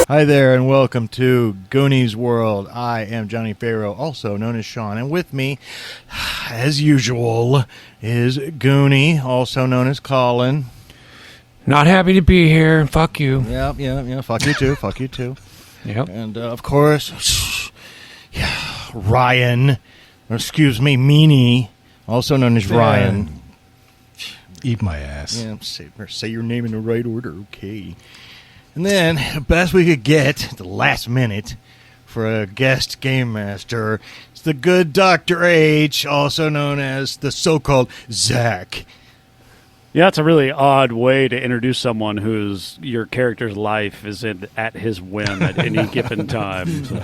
Hi there, and welcome to Goonies World. I am Johnny Farrow, also known as Sean, and with me, as usual, is Goonie, also known as Colin. Not happy to be here. Fuck you. Yeah. Fuck you too. Fuck you too. Yep. And of course, Ryan. Or excuse me, Meanie, also known as Ryan. Eat my ass. Yeah, say your name in the right order, okay. And then, the best we could get, at the last minute, for a guest game master, is the good Dr. H, also known as the so-called Zach. Yeah, it's a really odd way to introduce someone your character's life is at his whim at any given time. So,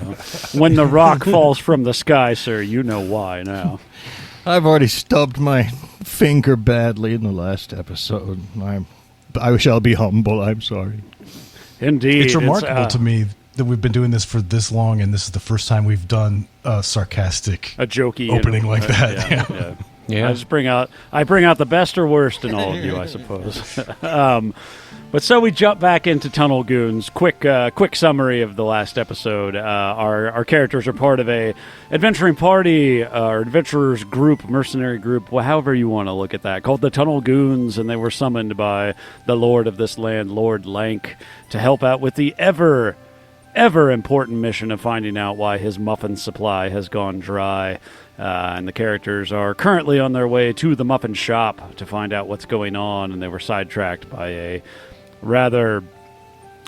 when the rock falls from the sky, sir, you know why now. I've already stubbed my finger badly in the last episode. I shall be humble, I'm sorry. Indeed. It's remarkable to me that we've been doing this for this long, and this is the first time we've done a sarcastic jokey opening like that. Yeah. I bring out the best or worst in all of you, I suppose. But so we jump back into Tunnel Goons. Quick summary of the last episode. Our characters are part of a adventuring party, or adventurers group, mercenary group, however you want to look at that, called the Tunnel Goons, and they were summoned by the Lord of this land, Lord Lank, to help out with the ever important mission of finding out why his muffin supply has gone dry. And the characters are currently on their way to the muffin shop to find out what's going on, and they were sidetracked by a rather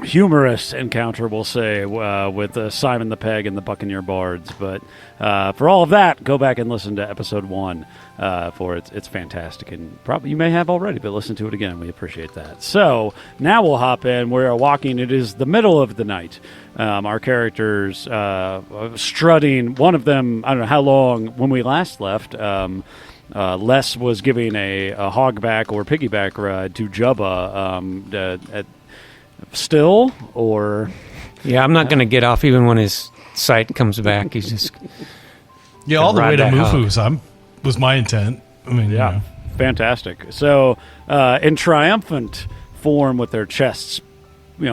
humorous encounter, we'll say, with Simon the Peg and the Buccaneer Bards. But for all of that, go back and listen to episode 1 for it's fantastic. And probably you may have already, but listen to it again. We appreciate that. So now we'll hop in. We are walking. It is the middle of the night. Our characters strutting. One of them, I don't know how long, when we last left, Les was giving a hogback or piggyback ride to Jubba still, or... Yeah, I'm not going to get off even when his sight comes back. He's just... Yeah, all the way to Mufu's was my intent. I mean, yeah, fantastic. So, in triumphant form with their chests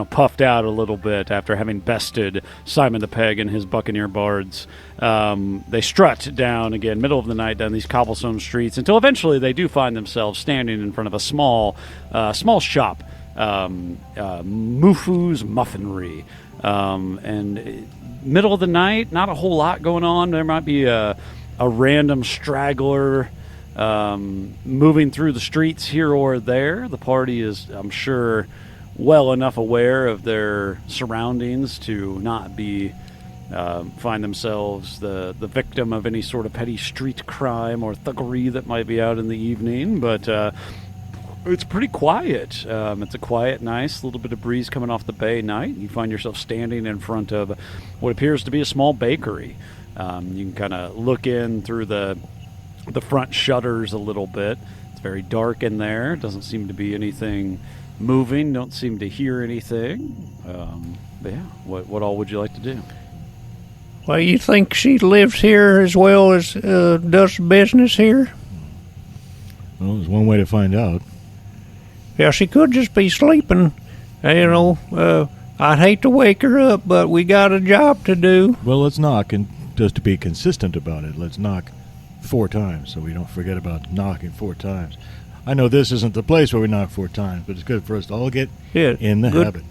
puffed out a little bit after having bested Simon the Peg and his Buccaneer Bards, they strut down again, middle of the night, down these cobblestone streets, until eventually they do find themselves standing in front of a small shop, Mufu's Muffinry. And middle of the night, not a whole lot going on. There might be a random straggler moving through the streets here or there. The party is, I'm sure, well enough aware of their surroundings to not be find themselves the victim of any sort of petty street crime or thuggery that might be out in the evening. But it's pretty quiet. It's a quiet, nice little bit of breeze coming off the bay night. You find yourself standing in front of what appears to be a small bakery. You can kind of look in through the front shutters a little bit. It's very dark in there. Doesn't seem to be anything moving. Don't seem to hear anything. But yeah, what all would you like to do? Well, you think she lives here as well as does business here? Well, there's one way to find out. Yeah, she could just be sleeping. I'd hate to wake her up, but we got a job to do. Well, let's knock, and just to be consistent about it, let's knock 4 times so we don't forget about knocking 4 times. I know this isn't the place where we knock 4 times, but it's good for us to all get in the habit.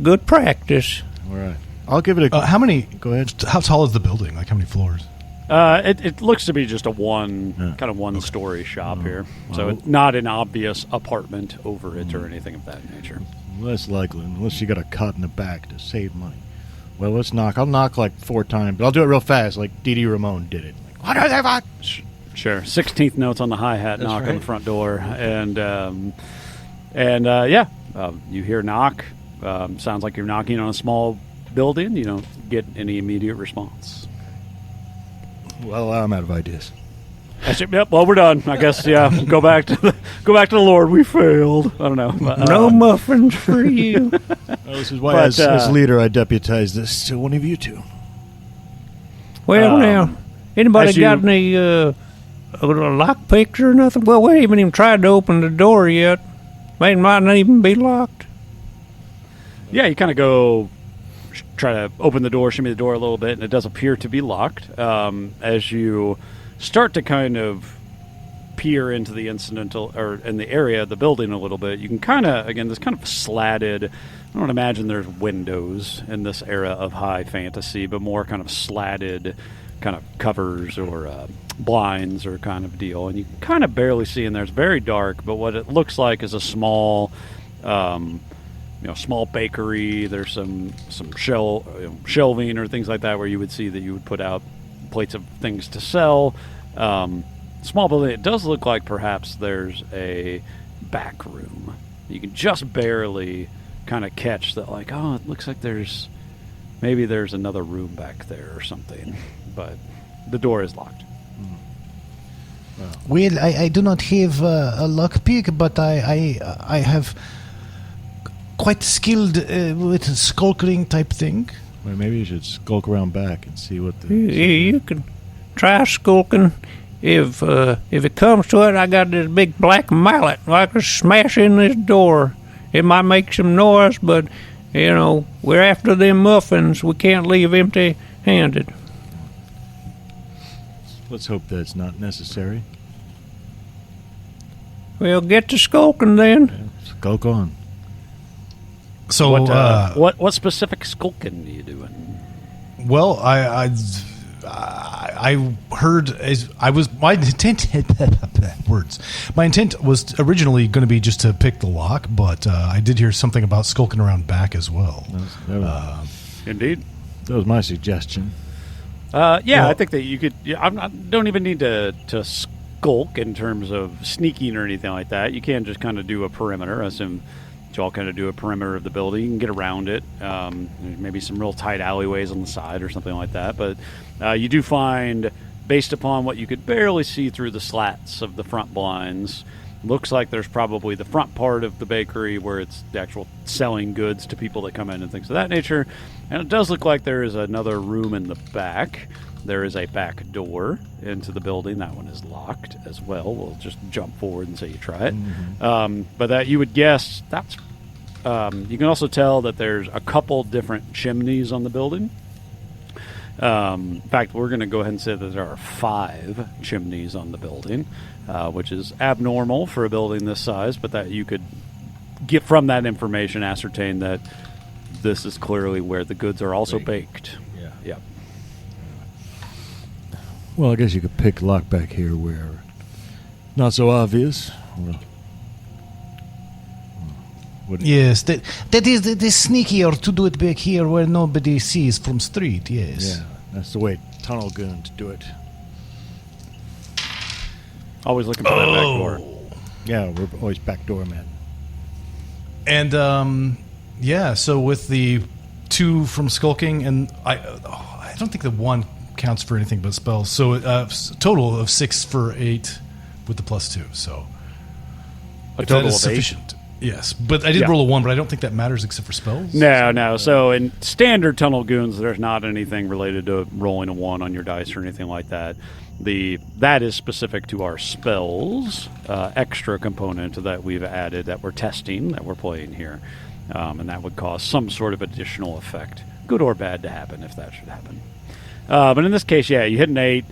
Good practice. All right. I'll give it a... how many... Go ahead. How tall is the building? Like, how many floors? It looks to be just a one-story shop here. So it's not an obvious apartment over it or anything of that nature. Less likely, unless you got a cot in the back to save money. Well, let's knock. I'll knock like 4 times, but I'll do it real fast, like Dee Ramone did it. Like, what are they? Sure. 16th notes on the hi-hat. That's knock right on the front door. And you hear knock. Sounds like you're knocking on a small building. You don't get any immediate response. Well, I'm out of ideas. Yep. Well, we're done. I guess. Yeah. Go back to the Lord. We failed. I don't know. No muffins for you. Well, this is why, as leader, I deputize this to one of you two. Well, now, anybody got any lock picks or nothing? Well, we haven't even tried to open the door yet. It might not even be locked. Yeah, you kind of go try to open the door, shimmy the door a little bit, and it does appear to be locked. As you start to kind of peer into the incidental or in the area of the building a little bit, you can kind of, again, this kind of slatted. I don't imagine there's windows in this era of high fantasy, but more kind of slatted kind of covers or blinds or kind of deal, and you can kind of barely see in there. It's very dark, but what it looks like is a small small bakery. There's some shelving or things like that where you would see that you would put out plates of things to sell. Small building. It does look like perhaps there's a back room. You can just barely kind of catch that, like, oh, it looks like there's another room back there or something, but the door is locked. Well, I do not have a lockpick, but I have quite skilled with skulking type thing. Well, maybe you should skulk around back and see what the... You can try skulking. If it comes to it, I got this big black mallet. I can smash in this door. It might make some noise, but, we're after them muffins. We can't leave empty-handed. Let's hope that's not necessary. Well, get to skulking then. Yeah, skulk on. So, what specific skulking are you doing? Well, I heard my intent words. My intent was originally going to be just to pick the lock, but I did hear something about skulking around back as well. Indeed, that was my suggestion. I think that you could. Don't even need to skulk in terms of sneaking or anything like that. You can just kind of do a perimeter. I assume you all kind of do a perimeter of the building. You can get around it. Maybe some real tight alleyways on the side or something like that. But you do find, based upon what you could barely see through the slats of the front blinds, looks like there's probably the front part of the bakery where it's the actual selling goods to people that come in and things of that nature. And it does look like there is another room in the back. There is a back door into the building. That one is locked as well. We'll just jump forward and say you try it. Mm-hmm. But that you would guess that's... you can also tell that there's a couple different chimneys on the building. In fact, we're going to go ahead and say that there are 5 chimneys on the building, which is abnormal for a building this size, but that you could get from that information, ascertain that this is clearly where the goods are also baked. Yeah. Well, I guess you could pick lock back here where not so obvious. Well, yes, that is sneakier to do it back here where nobody sees from street. Yes. Yeah, that's the way Tunnel Goons do it. Always looking for that back door. Yeah, we're always backdoor men. And so with the 2 from skulking, and I don't think the 1 counts for anything but spells. So total of 6 for 8 with the +2. So a total that is of sufficient. 8? Yes, but I did roll a 1, but I don't think that matters except for spells. No. So in standard Tunnel Goons, there's not anything related to rolling a 1 on your dice or anything like that. That is specific to our spells, extra component that we've added, that we're testing, that we're playing here. And that would cause some sort of additional effect, good or bad, to happen if that should happen. But in this case, you hit an 8.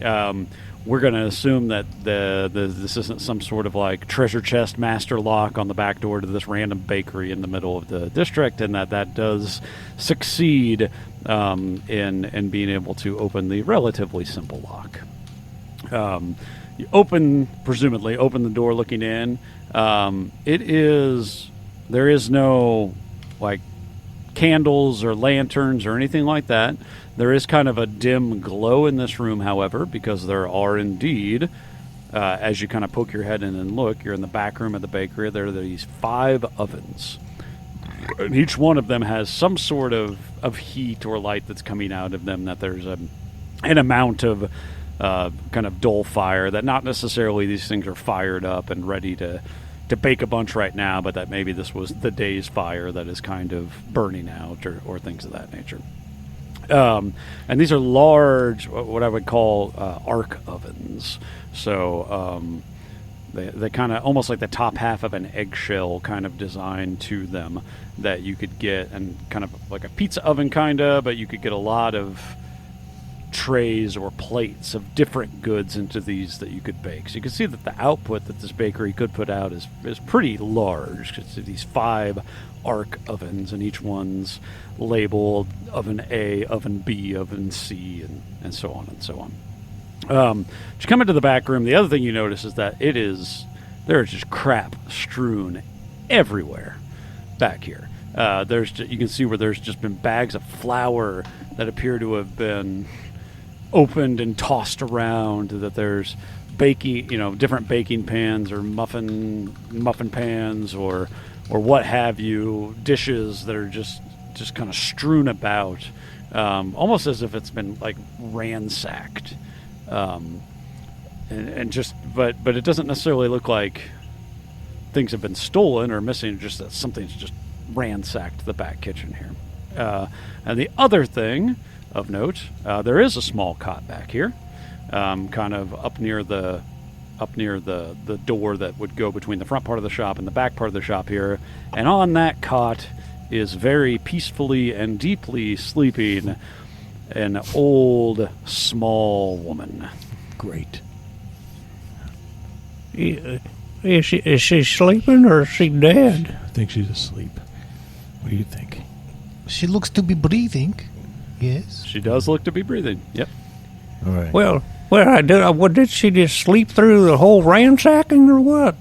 We're going to assume that this isn't some sort of like treasure chest master lock on the back door to this random bakery in the middle of the district, and that does succeed in being able to open the relatively simple lock. You presumably open the door looking in. There is no like candles or lanterns or anything like that. There is kind of a dim glow in this room, however, because there are indeed, as you kind of poke your head in and look, you're in the back room of the bakery, there are these 5 ovens. And each one of them has some sort of heat or light that's coming out of them, that there's an amount of kind of dull fire, that not necessarily these things are fired up and ready to bake a bunch right now, but that maybe this was the day's fire that is kind of burning out or things of that nature. And these are large, what I would call arc ovens. So They kind of almost like the top half of an eggshell kind of design to them that you could get, and kind of like a pizza oven kind of, but you could get a lot of trays or plates of different goods into these that you could bake. So you can see that the output that this bakery could put out is pretty large. It's these 5 arc ovens, and each one's labeled oven A, oven B, oven C, and so on and so on. You come into the back room. The other thing you notice is that there is just crap strewn everywhere back here. You can see where there's just been bags of flour that appear to have been opened and tossed around. That there's baking, different baking pans or muffin pans or what have you, dishes that are just kind of strewn about, almost as if it's been like ransacked. But it doesn't necessarily look like things have been stolen or missing, just that something's just ransacked the back kitchen here. And the other thing of note, there is a small cot back here, kind of up near the door that would go between the front part of the shop and the back part of the shop here. And on that cot is very peacefully and deeply sleeping an old, small woman. Great. Is she sleeping or is she dead? I think she's asleep. What do you think? She looks to be breathing. Yes. She does look to be breathing. Yep. All right. Well, what did she just sleep through the whole ransacking or what?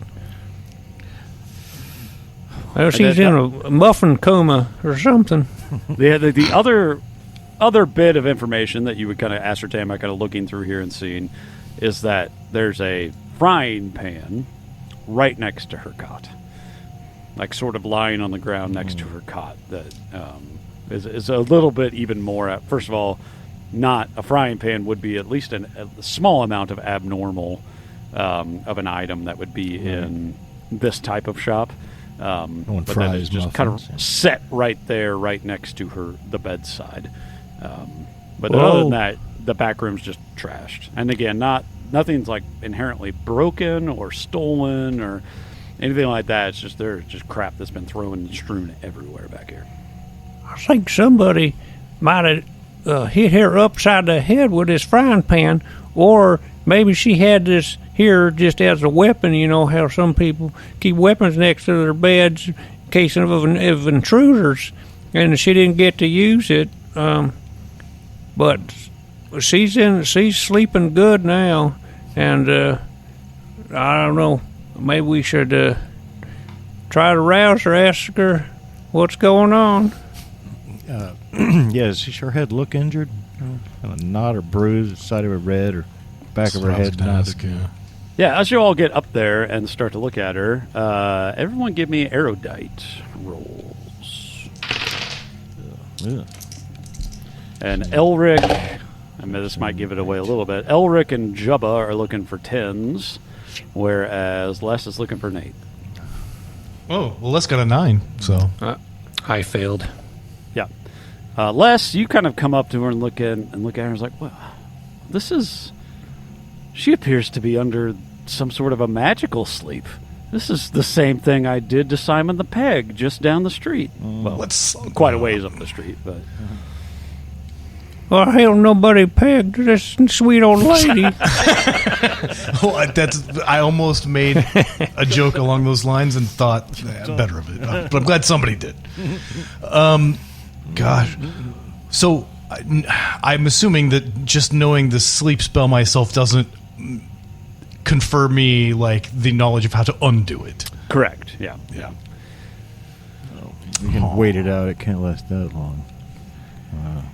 Well, she's in a muffin coma or something. The other bit of information that you would kind of ascertain by kind of looking through here and seeing is that there's a frying pan right next to her cot, like sort of lying on the ground next to her cot. That is a little bit even more. First of all, not a frying pan would be at least a small amount of abnormal of an item that would be in this type of shop. But that is just kind of set right there, right next to the bedside. But other than that, the back room's just trashed. And again, nothing's like inherently broken or stolen or anything like that. It's just there's just crap that's been thrown and strewn everywhere back here. I think somebody might have hit her upside the head with this frying pan, or maybe she had this here just as a weapon. You know how some people keep weapons next to their beds in case of intruders, and she didn't get to use it. But she's sleeping good now, and I don't know. Maybe we should try to rouse her, ask her what's going on. Yeah, does her head look injured? Kind of not or bruised, side of her red or back of her head. Yeah, as you all get up there and start to look at her, everyone give me erudite rolls. Yeah. And Elric, I mean, this might give it away a little bit. Elric and Jubba are looking for 10s, whereas Les is looking for an 8. Oh, well, Les got a 9, so. I failed. Yeah. Les, you kind of come up to her and look at her and is like, well, she appears to be under some sort of a magical sleep. This is the same thing I did to Simon the Peg just down the street. Well, quite a ways up the street, but... Well, hell, nobody pegged this sweet old lady. I almost made a joke along those lines and thought better of it, but I'm glad somebody did. Gosh, so I'm assuming that just knowing the sleep spell myself doesn't confer me like the knowledge of how to undo it. Correct. Yeah. You can wait it out. It can't last that long.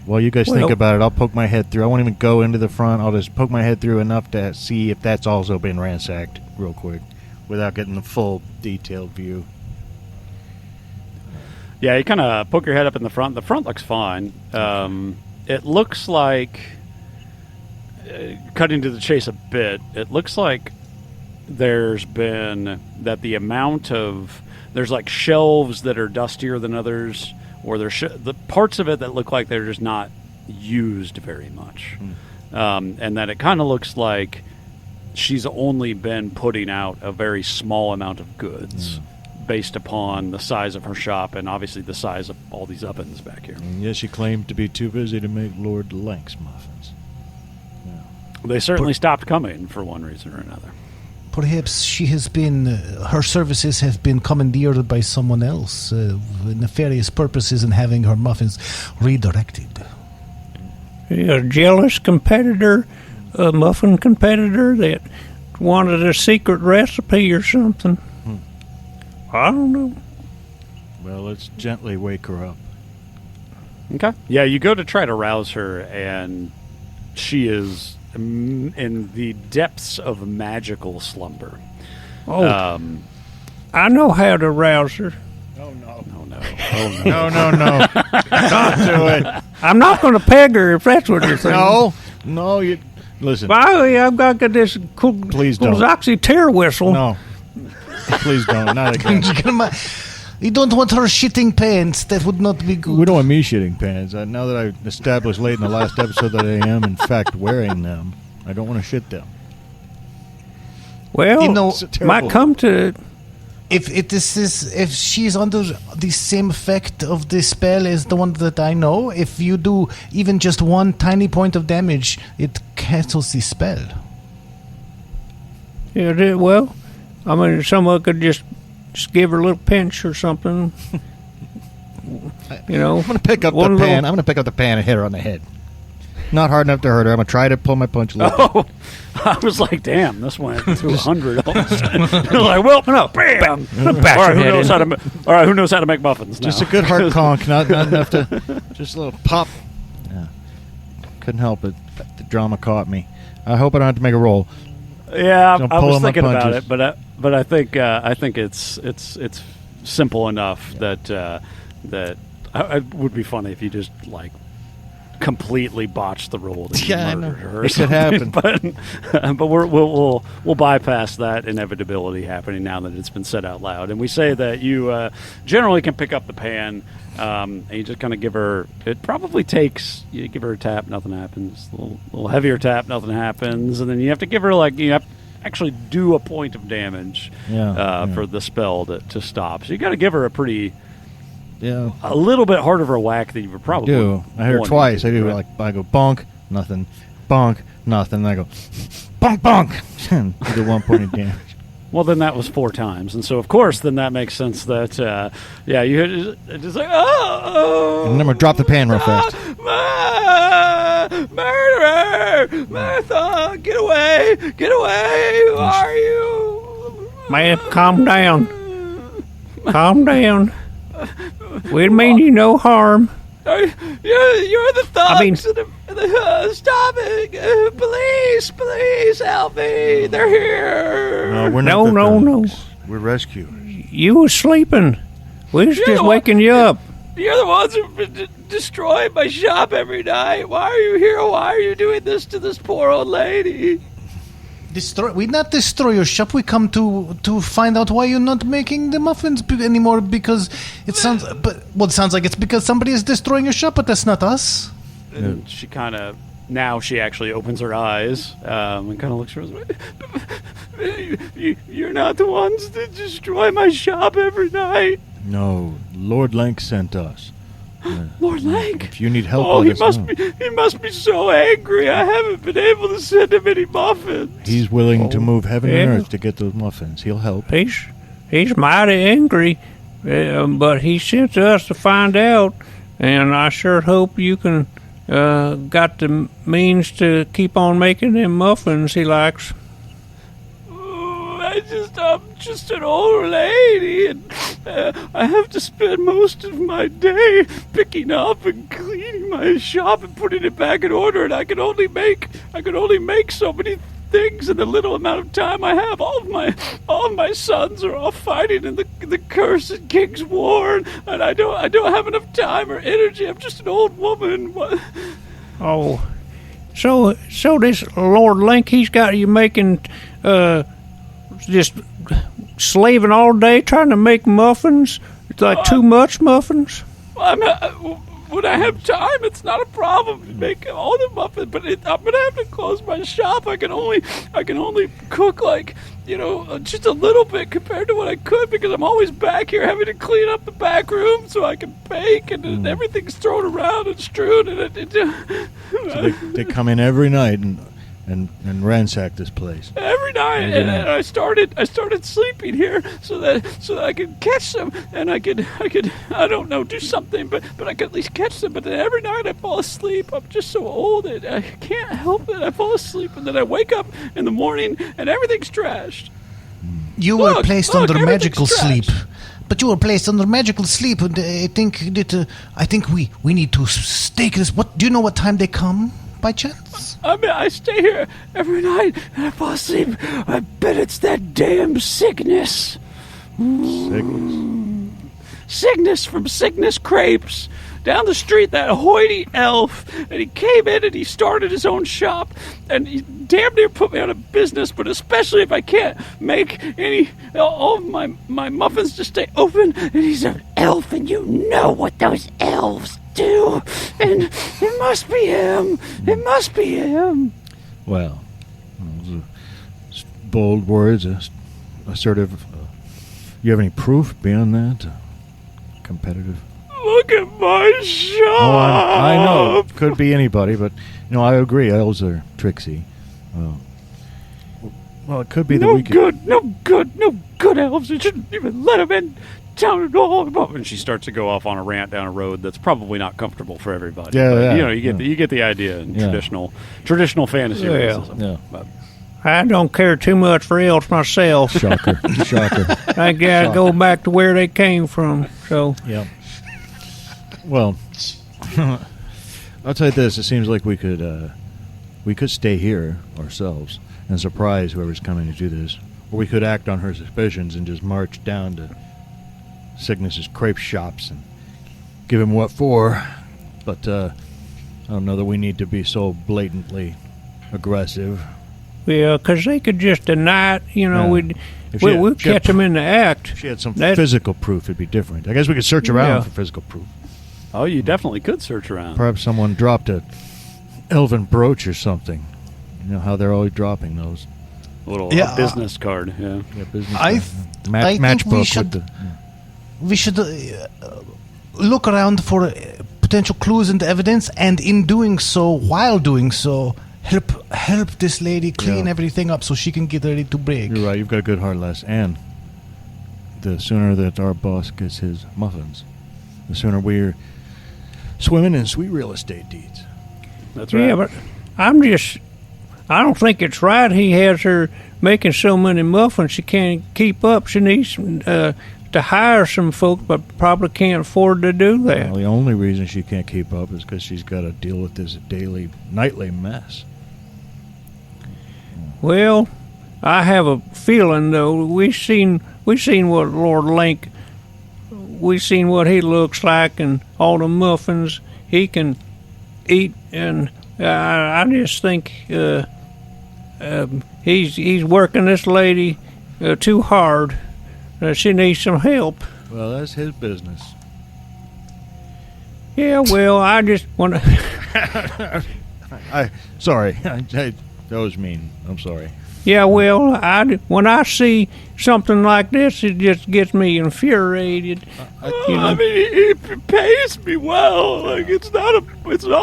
While you guys think about it, I'll poke my head through. I won't even go into the front. I'll just poke my head through enough to see if that's also been ransacked real quick without getting the full detailed view. Yeah, you kind of poke your head up in the front. The front looks fine. It looks like, cutting to the chase a bit, it looks like there's like shelves that are dustier than others, or there's the parts of it that look like they're just not used very much. And that it kind of looks like she's only been putting out a very small amount of goods based upon the size of her shop and obviously the size of all these ovens back here. And yes, she claimed to be too busy to make Lord Lank's muffins. They certainly stopped coming for one reason or another. Perhaps she has been, her services have been commandeered by someone else, nefarious purposes in having her muffins redirected. A jealous competitor, a muffin competitor that wanted a secret recipe or something. I don't know. Well, let's gently wake her up. Okay. Yeah, you go to try to rouse her, and she is in the depths of magical slumber. Oh, I know how to rouse her. Oh, no. No. Don't do it. I'm not going to peg her if that's what you're saying. No, you... Listen. Well, I've got this cool Please don't. Zoxy tear whistle. No. Please don't. Not again. You don't want her shitting pants. That would not be good. We don't want me shitting pants. Now that I established late in the last episode that I am, in fact, wearing them, I don't want to shit them. Well, You know, might come to... If she's under the same effect of the spell as the one that I know, if you do even just one tiny point of damage, it cancels the spell. Yeah, well, I mean, someone could just give her a little pinch or something. You know, I'm going to pick up the pan. I'm going to pick up the pan and hit her on the head. Not hard enough to hurt her. I'm going to try to pull my punch a little bit. I was like, damn, this went to 100 all of a sudden. You're like, well, no, bam. All right, who knows how to make muffins now? Just a good hard conk, not enough to... Just a little pop. Yeah. Couldn't help it. The drama caught me. I hope I don't have to make a roll. Yeah, Don't I pull was on my thinking about punches. it, but I think it's simple enough that it would be funny if you just like completely botched the roll that you murdered her. It could happen, but we'll bypass that inevitability happening now that it's been said out loud, and we say that you generally can pick up the pan. And you just kind of give her. It probably takes. You give her a tap, nothing happens. A little heavier tap, nothing happens, and then you have to give her you have to actually do a point of damage for the spell to stop. So you got to give her a pretty. Yeah. A little bit harder of a whack than you would probably do. I hear it twice. I do right? I go bonk, nothing, bonk, nothing. And I go bonk, bonk. I do 1 point of damage. Well, then that was 4 times, and so of course, then that makes sense that you just like oh, And then I'm gonna drop the pan real fast. Murderer, Martha, get away, who are you? Man, calm down. Calm down. We didn't mean you no harm. You're the thugs. I mean, stop it! Police, help me! They're here. No, we're not. No. We're rescuers. You was sleeping. We was just waking you up. You're the ones who destroy my shop every night. Why are you here? Why are you doing this to this poor old lady? We not destroy your shop. We come to find out why you're not making the muffins anymore, because it sounds like it's because somebody is destroying your shop, but that's not us. And she kind of now she actually opens her eyes and kind of looks around. You're not the ones that destroy my shop every night. No, Lord Lank sent us. Lord Lank. If you need help, he let us know. he must be so angry. I haven't been able to send him any muffins. He's willing to move heaven and earth to get those muffins. He'll help. He's mighty angry, but he sent us to find out, and I sure hope you can got the means to keep on making them muffins he likes. I'm just an old lady, and I have to spend most of my day picking up and cleaning my shop and putting it back in order. And I can only make so many things in the little amount of time I have. All of my sons are all fighting in the cursed King's War, and I don't have enough time or energy. I'm just an old woman. What? Oh, so this Lord Link, he's got you making just slaving all day trying to make muffins. It's like too much muffins. when I have time, it's not a problem to make all the muffins. But I'm gonna have to close my shop. I can only cook like just a little bit compared to what I could because I'm always back here having to clean up the back room so I can bake, and everything's thrown around and strewn. And So they come in every night and ransack this place. every night, and I started sleeping here so that I could catch them, and I could I don't know, do something, but I could at least catch them. But then every night I fall asleep. I'm just so old and I can't help it. I fall asleep and then I wake up in the morning and everything's trashed. You were Look, placed look, under magical everything's sleep. But you were placed under magical sleep, and I think we need to stake this. What do you know? What time they come, by chance? I mean, I stay here every night and I fall asleep. I bet it's that damn sickness. Sickness from Sickness Crepes. Down the street, that hoity elf, and he came in and he started his own shop, and he damn near put me out of business, but especially if I can't make all of my muffins to stay open, and he's an elf, and you know what those elves do, and it must be him. It must be him. Well, those are bold words. Assertive. You have any proof beyond that? Competitive. Look at my shop. Oh, I know. Could be anybody, but I agree. Elves are tricksy. Well, it could be that No we could. no good elves. You shouldn't even let them in town at all. And she starts to go off on a rant down a road that's probably not comfortable for everybody. Yeah, but, yeah, you get the idea in Yeah. traditional fantasy racism. Yeah. But I don't care too much for elves myself. Shocker. Shocker. I gotta go back to where they came from. So Yeah. Well, I'll tell you this. It seems like we could stay here ourselves and surprise whoever's coming to do this. Or we could act on her suspicions and just march down to Cygnus's crepe shops and give him what for. But I don't know that we need to be so blatantly aggressive. yeah, because they could just deny it. Yeah. We'd If she had- we'd she had catch them in the act. If she had some That- physical proof, it'd be different. I guess we could search around Yeah. for physical proof. oh, you definitely could search around. Perhaps someone dropped a elven brooch or something. You know how they're always dropping those. A little Yeah, business card. Yeah. Yeah, business I card. th- Match, I think matchbook we with should- the. We should look around for potential clues and evidence, and in doing so, while doing so, help this lady clean Yeah. everything up so she can get ready to break. You're right. You've got a good heart, Les. And the sooner that our boss gets his muffins, the sooner we're swimming in sweet real estate deeds. That's right. Yeah, but I don't think it's right. He has her making so many muffins she can't keep up. She needs to hire some folk, but probably can't afford to do that. Well, the only reason she can't keep up is because she's got to deal with this nightly mess. Well, I have a feeling though. We seen what Lord Link. We seen what he looks like and all the muffins he can eat, and I just think he's working this lady too hard. She needs some help. Well, that's his business. Yeah, well, I just want to. Sorry. That was mean. I'm sorry. Yeah, well, when I see something like this, it just gets me infuriated. I mean, he pays me well. Like it's not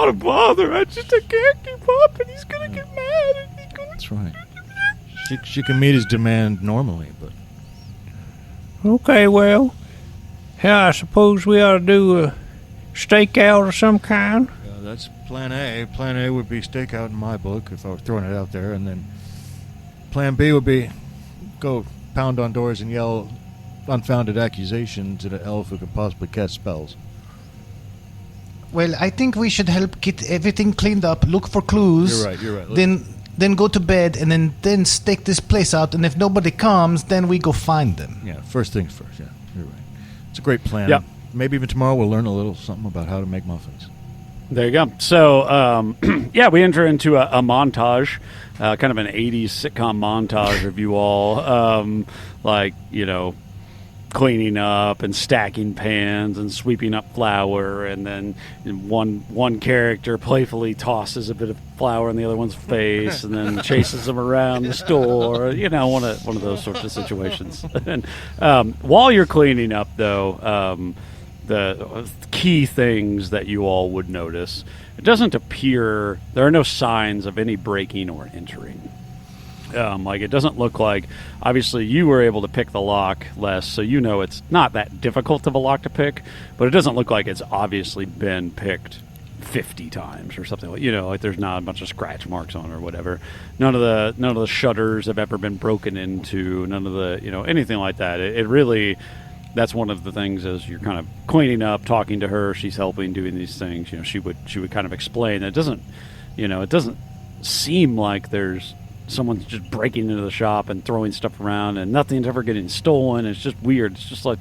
a bother. I can't keep up, and he's gonna get mad. And he's gonna. That's right. She can meet his demand normally, but Okay, well, yeah, I suppose we ought to do a stakeout of some kind. that's Plan A. Plan A would be stakeout in my book if I were throwing it out there, and then Plan B would be go pound on doors and yell unfounded accusations at an elf who could possibly cast spells. Well, I think we should help get everything cleaned up, look for clues. You're right. Then go to bed, and then stake this place out, and if nobody comes, then we go find them. Yeah, first things first. Yeah, you're right. It's a great plan. Yep. Maybe even tomorrow we'll learn a little something about how to make muffins. There you go. So, yeah, we enter into a montage, kind of an 80s sitcom montage of you all, cleaning up and stacking pans and sweeping up flour, and then one character playfully tosses a bit of flour in the other one's face and then chases them around the store. One of those sorts of situations. And while you're cleaning up, though, the key things that you all would notice, it doesn't appear there are no signs of any breaking or entering. It doesn't look like, obviously you were able to pick the lock less, so it's not that difficult of a lock to pick, but it doesn't look like it's obviously been picked 50 times or something like there's not a bunch of scratch marks on it or whatever. None of the shutters have ever been broken into, none of the anything like that. It really, that's one of the things as you're kind of cleaning up, talking to her, she's helping, doing these things, she would kind of explain that it doesn't seem like there's someone's just breaking into the shop and throwing stuff around and nothing's ever getting stolen. It's just weird. It's just like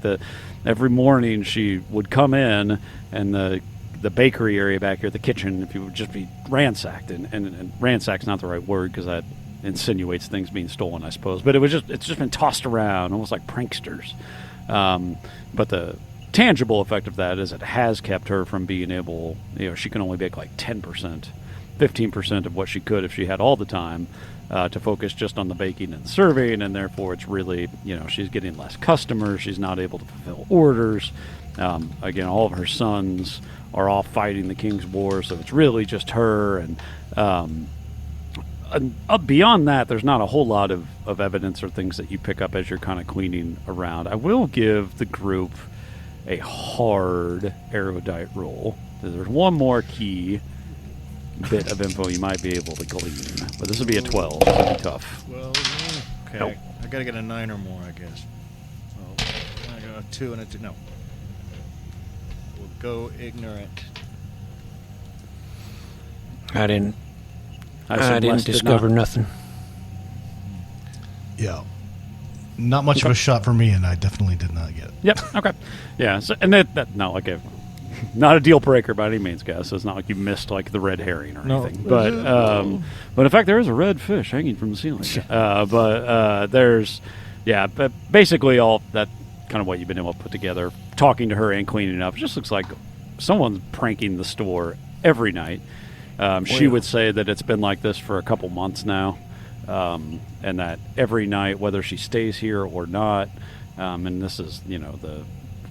every morning she would come in and the bakery area back here, the kitchen, if you would just be ransacked, and ransacked's not the right word because that insinuates things being stolen, I suppose, but it's just been tossed around almost like pranksters. But the tangible effect of that is it has kept her from being able, she can only bake like 10%, 15% of what she could if she had all the time to focus just on the baking and serving, and therefore it's really, she's getting less customers, she's not able to fulfill orders. Again, all of her sons are off fighting the King's War, so it's really just her, and beyond that, there's not a whole lot of evidence or things that you pick up as you're kind of cleaning around. I will give the group a hard erudite roll. There's one more key bit of info you might be able to glean, but this would be a 12. This would be tough. Well, okay. Nope. I gotta get a 9 or more, I guess. So, I got a 2 and a 2. No. We'll go ignorant. I didn't assume Les did discover not. nothing. Yeah. Not much of a shot for me, and I definitely did not get it. Yep. Okay. Yeah. So, and that not like not a deal breaker by any means, guys. So it's not like you missed like the red herring or anything. But in fact, there is a red fish hanging from the ceiling. But basically all that kind of what you've been able to put together, talking to her and cleaning up. It just looks like someone's pranking the store every night. She would say that it's been like this for a couple months now, and that every night, whether she stays here or not, and this is the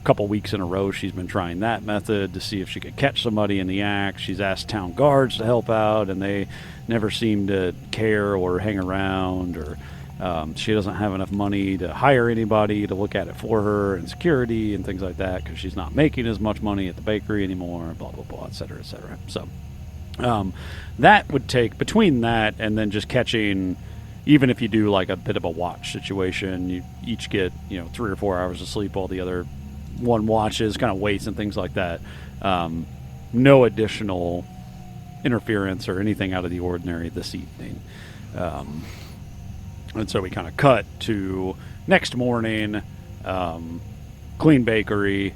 couple weeks in a row she's been trying that method to see if she could catch somebody in the act. She's asked town guards to help out, and they never seem to care or hang around, or she doesn't have enough money to hire anybody to look at it for her, and security and things like that, because she's not making as much money at the bakery anymore, blah blah blah, etc., etc. So that would take, between that and then just catching, even if you do like a bit of a watch situation, you each get 3 or 4 hours of sleep while the other one watches, kind of waits and things like that. No additional interference or anything out of the ordinary this evening. And so we kind of cut to next morning, clean bakery.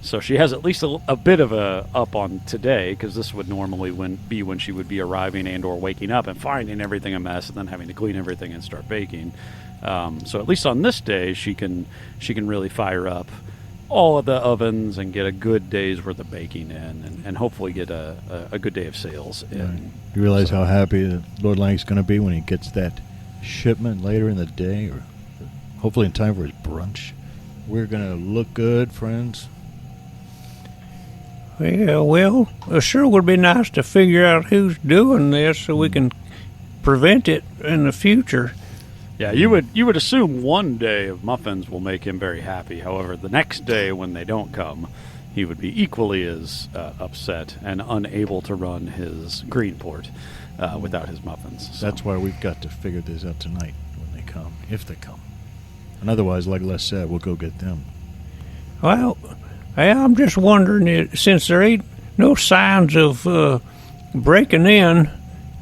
So she has at least a bit of a up on today, because this would normally be when she would be arriving and or waking up and finding everything a mess and then having to clean everything and start baking. So at least on this day, she can really fire up all of the ovens and get a good day's worth of baking in, and hopefully get a good day of sales in. Right. You realize how happy Lord Lang's going to be when he gets that shipment later in the day, or hopefully in time for his brunch. We're going to look good, friends. Yeah, well, it sure would be nice to figure out who's doing this so we can prevent it in the future. Yeah, you would assume one day of muffins will make him very happy. However, the next day when they don't come, he would be equally as upset and unable to run his Greenport without his muffins. So. That's why we've got to figure this out tonight when they come, if they come. And otherwise, like Les said, we'll go get them. Well, I'm just wondering, since there ain't no signs of breaking in,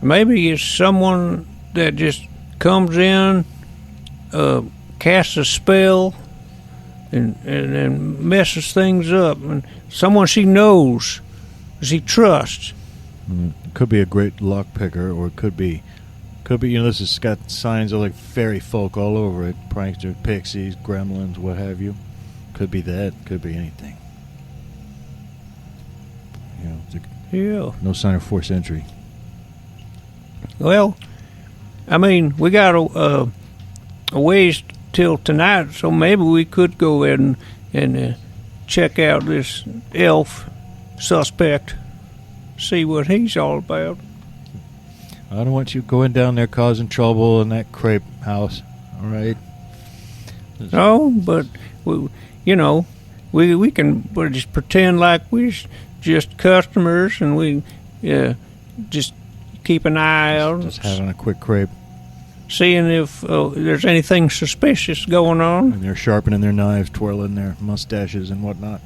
maybe it's someone that just comes in, casts a spell, and messes things up. And someone she knows, she trusts. It could be a great lock picker, or it could be, this has got signs of like fairy folk all over it. Prankster, pixies, gremlins, what have you. Could be that. Could be anything. You know, Yeah. no sign of forced entry. Well, I mean, we got a ways till tonight, so maybe we could go in and check out this elf suspect, see what he's all about. I don't want you going down there causing trouble in that crepe house. All right. No, but we can just pretend like we're just customers, and we just keep an eye out, Just having a quick crepe, seeing if there's anything suspicious going on. and they're sharpening their knives, twirling their mustaches and whatnot.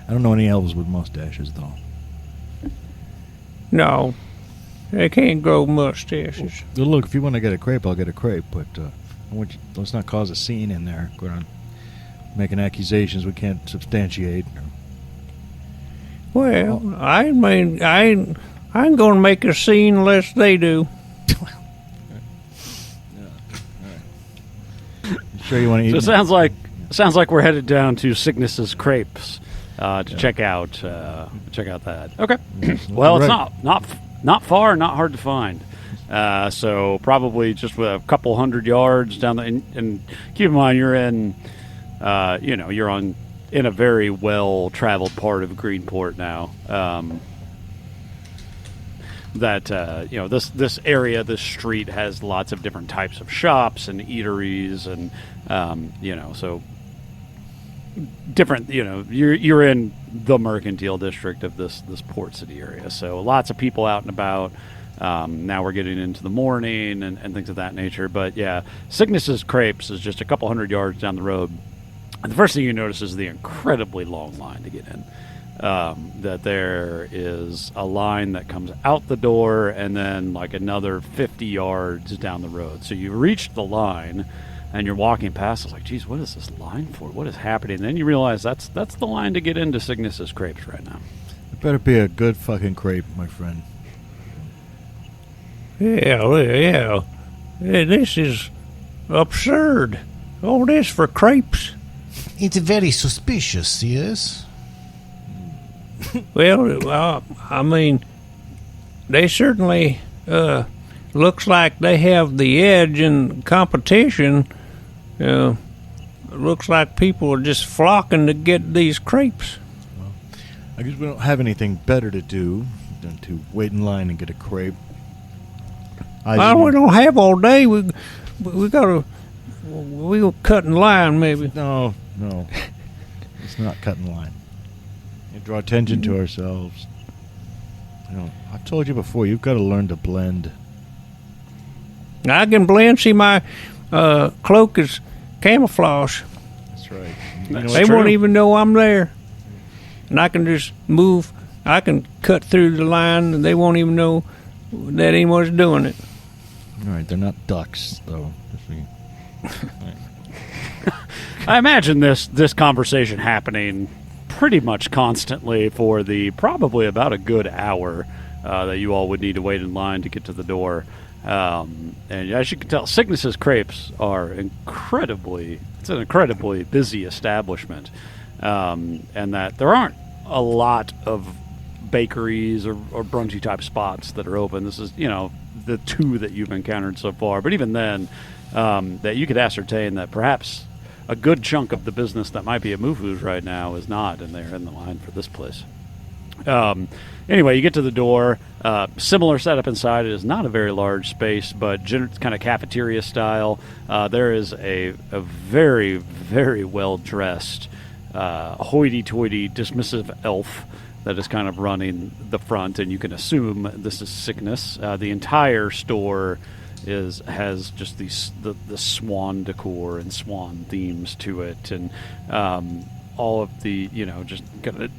I don't know any elves with mustaches though. No, they can't grow mustaches. Well, look, if you want to get a crepe, I'll get a crepe, but I want you, let's not cause a scene in there. Go on making accusations we can't substantiate. Well, I mean, I ain't going to make a scene unless they do. Sure, you want to eat? So it sounds like we're headed down to Cygnus's Crepes to check out that. Okay. Well, Right. it's not far, not hard to find. So probably just with a couple 100 yards down the and keep in mind you're in you're in a very well traveled part of Greenport now. This area, this street has lots of different types of shops and eateries, and so different. You're in the mercantile district of this port city area, so lots of people out and about. Now we're getting into the morning and things of that nature. But yeah, Cygnus's Crepes is just a couple 100 yards down the road. And the first thing you notice is the incredibly long line to get in. That there is a line that comes out the door and then like another 50 yards down the road. So you reach the line and you're walking past. It's like, geez, what is this line for? What is happening? And then you realize that's the line to get into Cygnus's Crepes right now. It better be a good fucking crepe, my friend. Yeah. This is absurd. All this for crepes. It's very suspicious, yes? Well, I mean, they certainly looks like they have the edge in competition. Looks like people are just flocking to get these crepes. I guess we don't have anything better to do than to wait in line and get a crepe. Well, we don't have all day. We we'll cut in line maybe. No. It's not cutting line. You draw attention to ourselves. I've told you before, you've got to learn to blend. I can blend. See, my cloak is camouflage. That's right. They won't even know I'm there. And I can just move. I can cut through the line, and they won't even know that anyone's doing it. All right, they're not ducks, though. I imagine this conversation happening pretty much constantly for probably about a good hour that you all would need to wait in line to get to the door. And as you can tell, Cygnus's Crepes are an incredibly busy establishment, and that there aren't a lot of bakeries or brunchy type spots that are open. This is the two that you've encountered so far, but even then, that you could ascertain that perhaps a good chunk of the business that might be at Mufu's right now is not, and they're in the line for this place. Anyway, you get to the door. Similar setup inside. It is not a very large space, but kind of cafeteria style. There is a very, very well-dressed, hoity-toity, dismissive elf that is kind of running the front, and you can assume this is Cygnus. The entire store has just the swan decor and swan themes to it, and all of the just kind of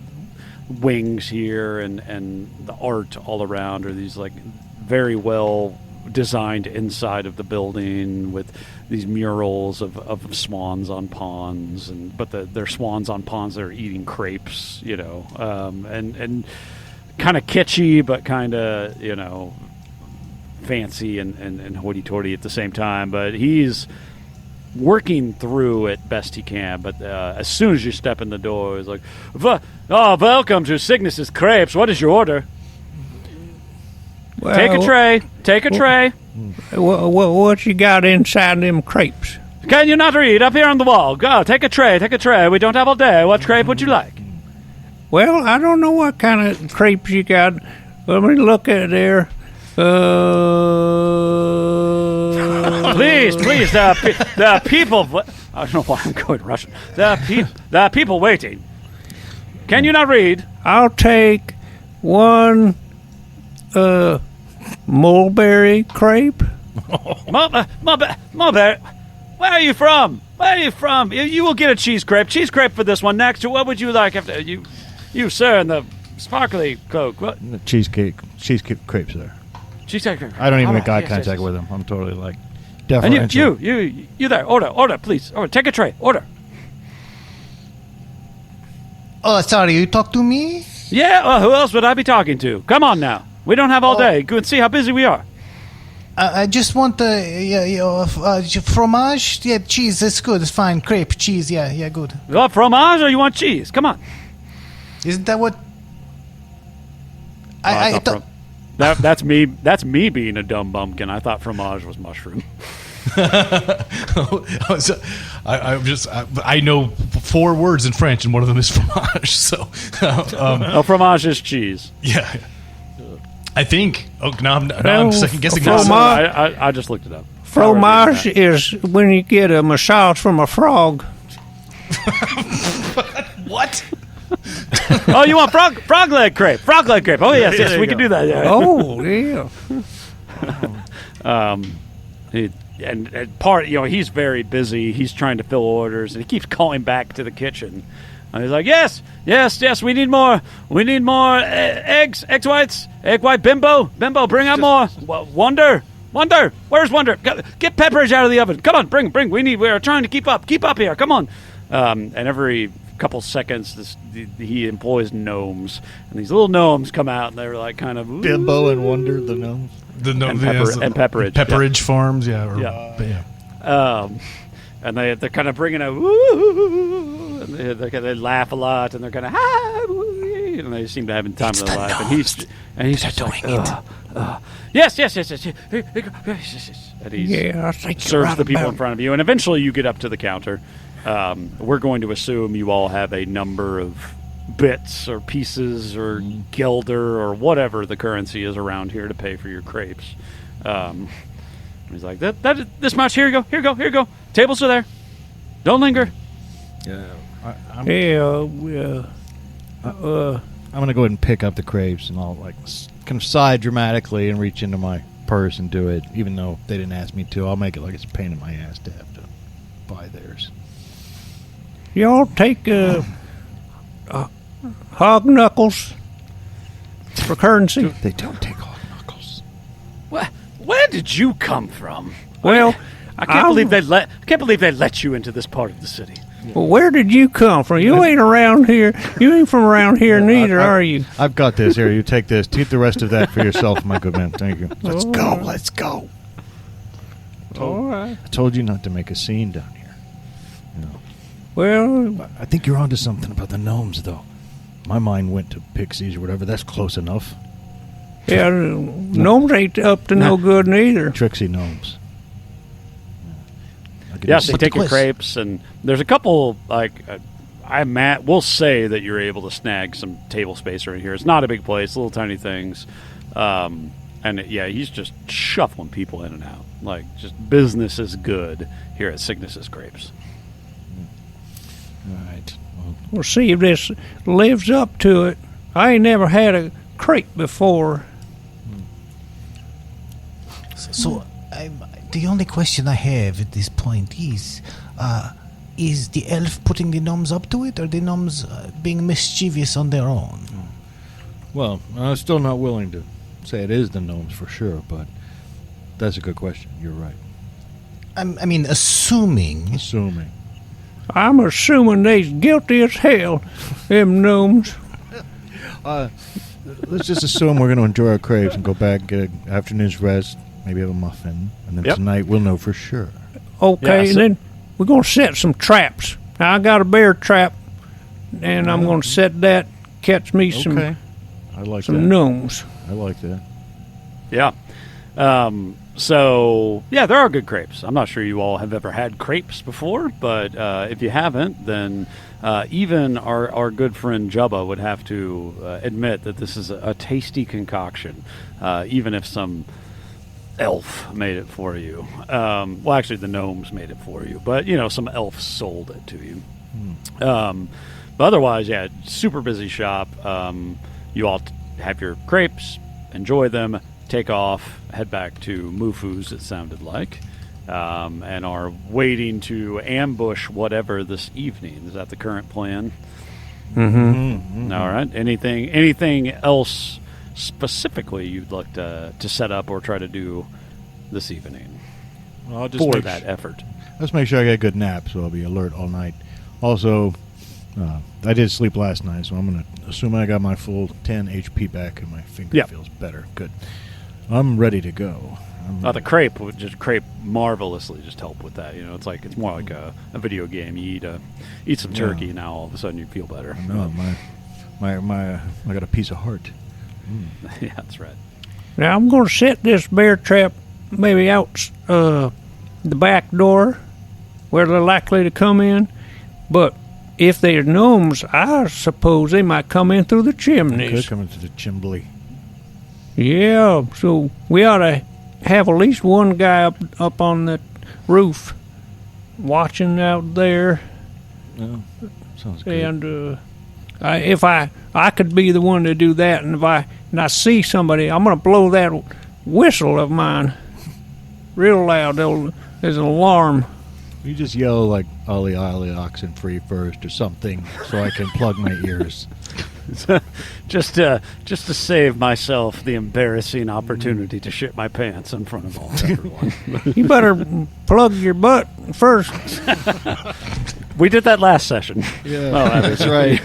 wings here and the art all around are these like very well designed inside of the building with these murals of swans on ponds, but they're swans on ponds that are eating crepes, and kind of kitschy but kind of fancy and hoity-toity at the same time. But he's working through it best he can. But as soon as you step in the door, he's like, welcome to Cygnus's Crepes. What is your order? Well, Take a tray. Take a tray. What you got inside them crepes? Can you not read? Up here on the wall. Go, take a tray. Take a tray. We don't have all day. What crepe would you like? Well, I don't know what kind of crepes you got. Let me look at there. Please, the people. I don't know why I'm going Russian. The people waiting. Can you not read? I'll take one mulberry crepe. Mulberry. Where are you from? Where are you from? You will get a cheese crepe. Cheese crepe for this one next. What would you like after you, sir, in the sparkly cloak? What? The cheesecake crepes there. Cheesecake crepe. I don't even make eye Yes, contact yes. with them. I'm totally like And deferential. you there. Order, please. Order. Take a tray. Order. Oh, sorry, you talk to me? Yeah, well, who else would I be talking to? Come on now. We don't have all day. Go and see how busy we are. I just want fromage. Yeah, cheese. That's good. It's fine. Crepe, cheese. Yeah, good. You want fromage or you want cheese? Come on. Isn't that what? I thought that's me. That's me being a dumb bumpkin. I thought fromage was mushroom. I know 4 words in French, and one of them is fromage. So, Fromage is cheese. yeah. I think. Oh, now I'm second guessing. Fromage. I just looked it up. Fromage is when you get a massage from a frog. What? Oh, you want frog leg crepe? Frog leg crepe. Oh yes, we can do that. Yeah. Oh, yeah. And part, he's very busy. He's trying to fill orders, and he keeps calling back to the kitchen. And he's like, yes, we need more. We need more egg white, bimbo, bring out more. Wonder, where's Wonder? Get Pepperidge out of the oven. Come on, bring. We are trying to keep up here. Come on. And every couple seconds, he employs gnomes, and these little gnomes come out, and they're like kind of Bimbo and Wonder, the gnomes. And Pepperidge. Pepperidge farms, yeah. Yeah. And they're kind of bringing a woo, and they laugh a lot, and they're kind of and they seem to have time of their life. And he's just like, yes. And he I think serves the people in front of you, and eventually you get up to the counter. We're going to assume you all have a number of bits or pieces or guilder or whatever the currency is around here to pay for your crepes. He's like, this much. Here you go. Tables are there. Don't linger. Yeah. I'm gonna go ahead and pick up the crepes, and I'll kind of sigh dramatically and reach into my purse and do it, even though they didn't ask me to. I'll make it like it's a pain in my ass to have to buy theirs. Y'all take hog knuckles for currency. They don't take hog knuckles. Where did you come from? Well, I can't believe they let you into this part of the city. Well, where did you come from? You ain't around here. You ain't from around here neither, are you? I've got this. Here, you take this. Keep the rest of that for yourself, my good man. Thank you. Let's go. All right. I told you not to make a scene down here. Well, I think you're onto something about the gnomes, though. My mind went to pixies or whatever. That's close enough. yeah, gnomes ain't up to no good neither. Tricksy gnomes. Yes, they take your crepes, and there's a couple, we'll say that you're able to snag some table space right here. It's not a big place, little tiny things. He's just shuffling people in and out. Just business is good here at Cygnus's Crepes. All right. We'll see if this lives up to it. I ain't never had a crepe before. So, the only question I have at this point is the elf putting the gnomes up to it, or the gnomes being mischievous on their own? Well, I'm still not willing to say it is the gnomes for sure, but that's a good question. You're right. I mean, assuming. I'm assuming they's guilty as hell, them gnomes. Let's just assume we're going to enjoy our crepes and go back, get an afternoon's rest, maybe have a muffin, and then tonight we'll know for sure. Okay, Yeah, and then we're gonna set some traps. Now I got a bear trap, and I'm gonna set that. Catch me some Okay. I like that. gnomes. I like that. Yeah. So, yeah, there are good crepes. I'm not sure you all have ever had crepes before, but if you haven't, then even our good friend Jubba would have to admit that this is a tasty concoction, even if some elf made it for you. Well, actually, the gnomes made it for you, but, some elves sold it to you. But otherwise, yeah, super busy shop. You all have your crepes, enjoy them, take off, head back to Mufu's, it sounded like, and are waiting to ambush whatever this evening. Is that the current plan? Mm-hmm. All right. Anything else specifically you'd like to set up or try to do this evening Well, I'll just for make that effort? Let's make sure I get a good nap, so I'll be alert all night. Also, I did sleep last night, so I'm going to assume I got my full 10 HP back and my finger Yep. feels better. Good. I'm ready to go. The crepe would just crepe marvelously just help with that. It's more like a video game. You eat some turkey, and now all of a sudden you feel better. No, I got a piece of heart. Yeah, that's right. Now I'm gonna set this bear trap maybe out the back door where they're likely to come in, but if they're gnomes, I suppose they might come in through the chimneys. Could come into the chimbley. Yeah, so we ought to have at least one guy up on the roof watching out there. No, sounds good. And if I could be the one to do that, and if I see somebody, I'm going to blow that whistle of mine real loud. There's an alarm. You just yell like "Ollie Ollie oxen free first" or something, so I can plug my ears. just to save myself the embarrassing opportunity to shit my pants in front of all everyone. You better plug your butt first. We did that last session. Yeah, that's right.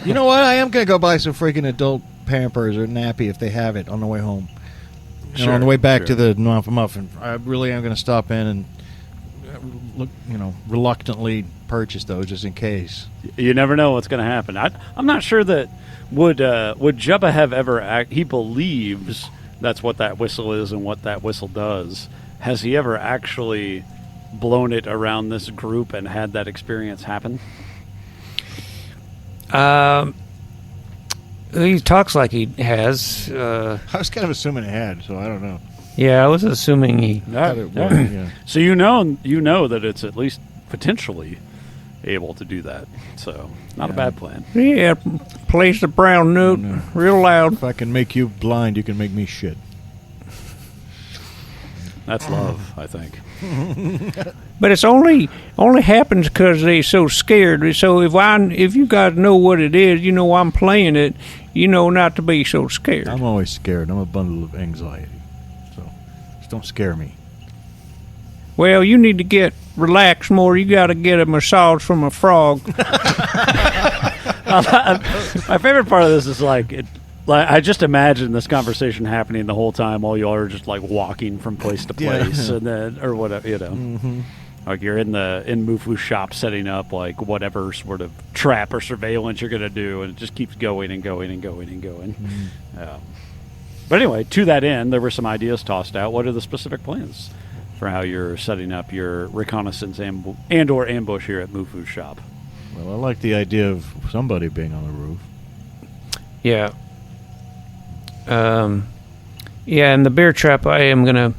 You know what? I am gonna go buy some freaking adult Pampers or nappy if they have it on the way home. And on the way back to the muffin, I really am gonna stop in and reluctantly purchase those just in case. You never know what's going to happen. I'm not sure that would Jubba have ever he believes that's what that whistle is and what that whistle does. Has he ever actually blown it around this group and had that experience happen? He talks like he has. I was kind of assuming it had, so I don't know. Yeah, I was assuming he. So you know that it's at least potentially able to do that. So not a bad plan. Yeah, plays the brown note real loud. If I can make you blind, you can make me shit. That's love, I think. But it's only happens because they're so scared. So if you guys know what it is, I'm playing it. Not to be so scared. I'm always scared. I'm a bundle of anxiety. So just don't scare me. Well, you need to get relaxed more. You got to get a massage from a frog. My favorite part of this is I just imagine this conversation happening the whole time while y'all are just walking from place to place, and then or whatever, Mm-hmm. Like you're in Mufu's shop setting up whatever sort of trap or surveillance you're going to do, and it just keeps going and going and going and going. Mm-hmm. But anyway, to that end, there were some ideas tossed out. What are the specific plans for how you're setting up your reconnaissance and or ambush here at Mufu's shop? Well, I like the idea of somebody being on the roof. Yeah. And the bear trap I am going to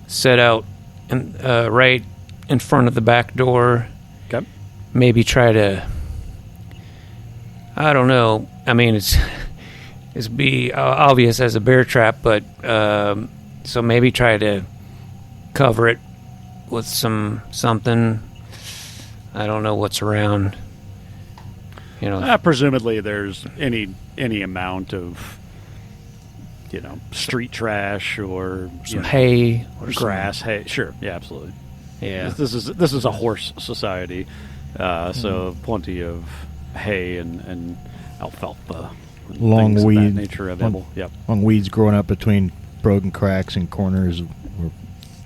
set out right in front of the back door. Okay. Maybe try to, I don't know. I mean, it's be obvious as a bear trap, but so maybe try to cover it with something. I don't know what's around. Presumably there's any amount of street trash or some hay or grass, hay. Sure, yeah, absolutely. Yeah, this is a horse society, so plenty of hay and alfalfa, and long things of weeds, that nature available. Yep, long weeds growing up between broken cracks and corners where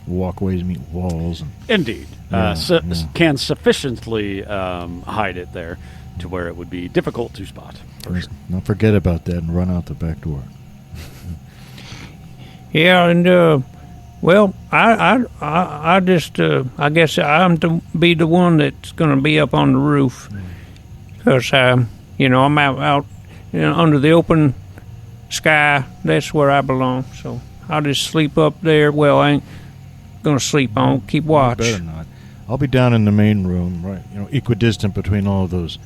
walkways meet walls. And, Indeed. Yeah, yeah. Can sufficiently hide it there to where it would be difficult to spot. For sure. don't forget about that and run out the back door. Yeah, and well, I just I guess I'm to be the one that's going to be up on the roof because I'm out under the open sky. That's where I belong. So I'll just sleep up there. Well, I ain't going to sleep. I'll keep watch. You better not. I'll be down in the main room, right? Equidistant between all of those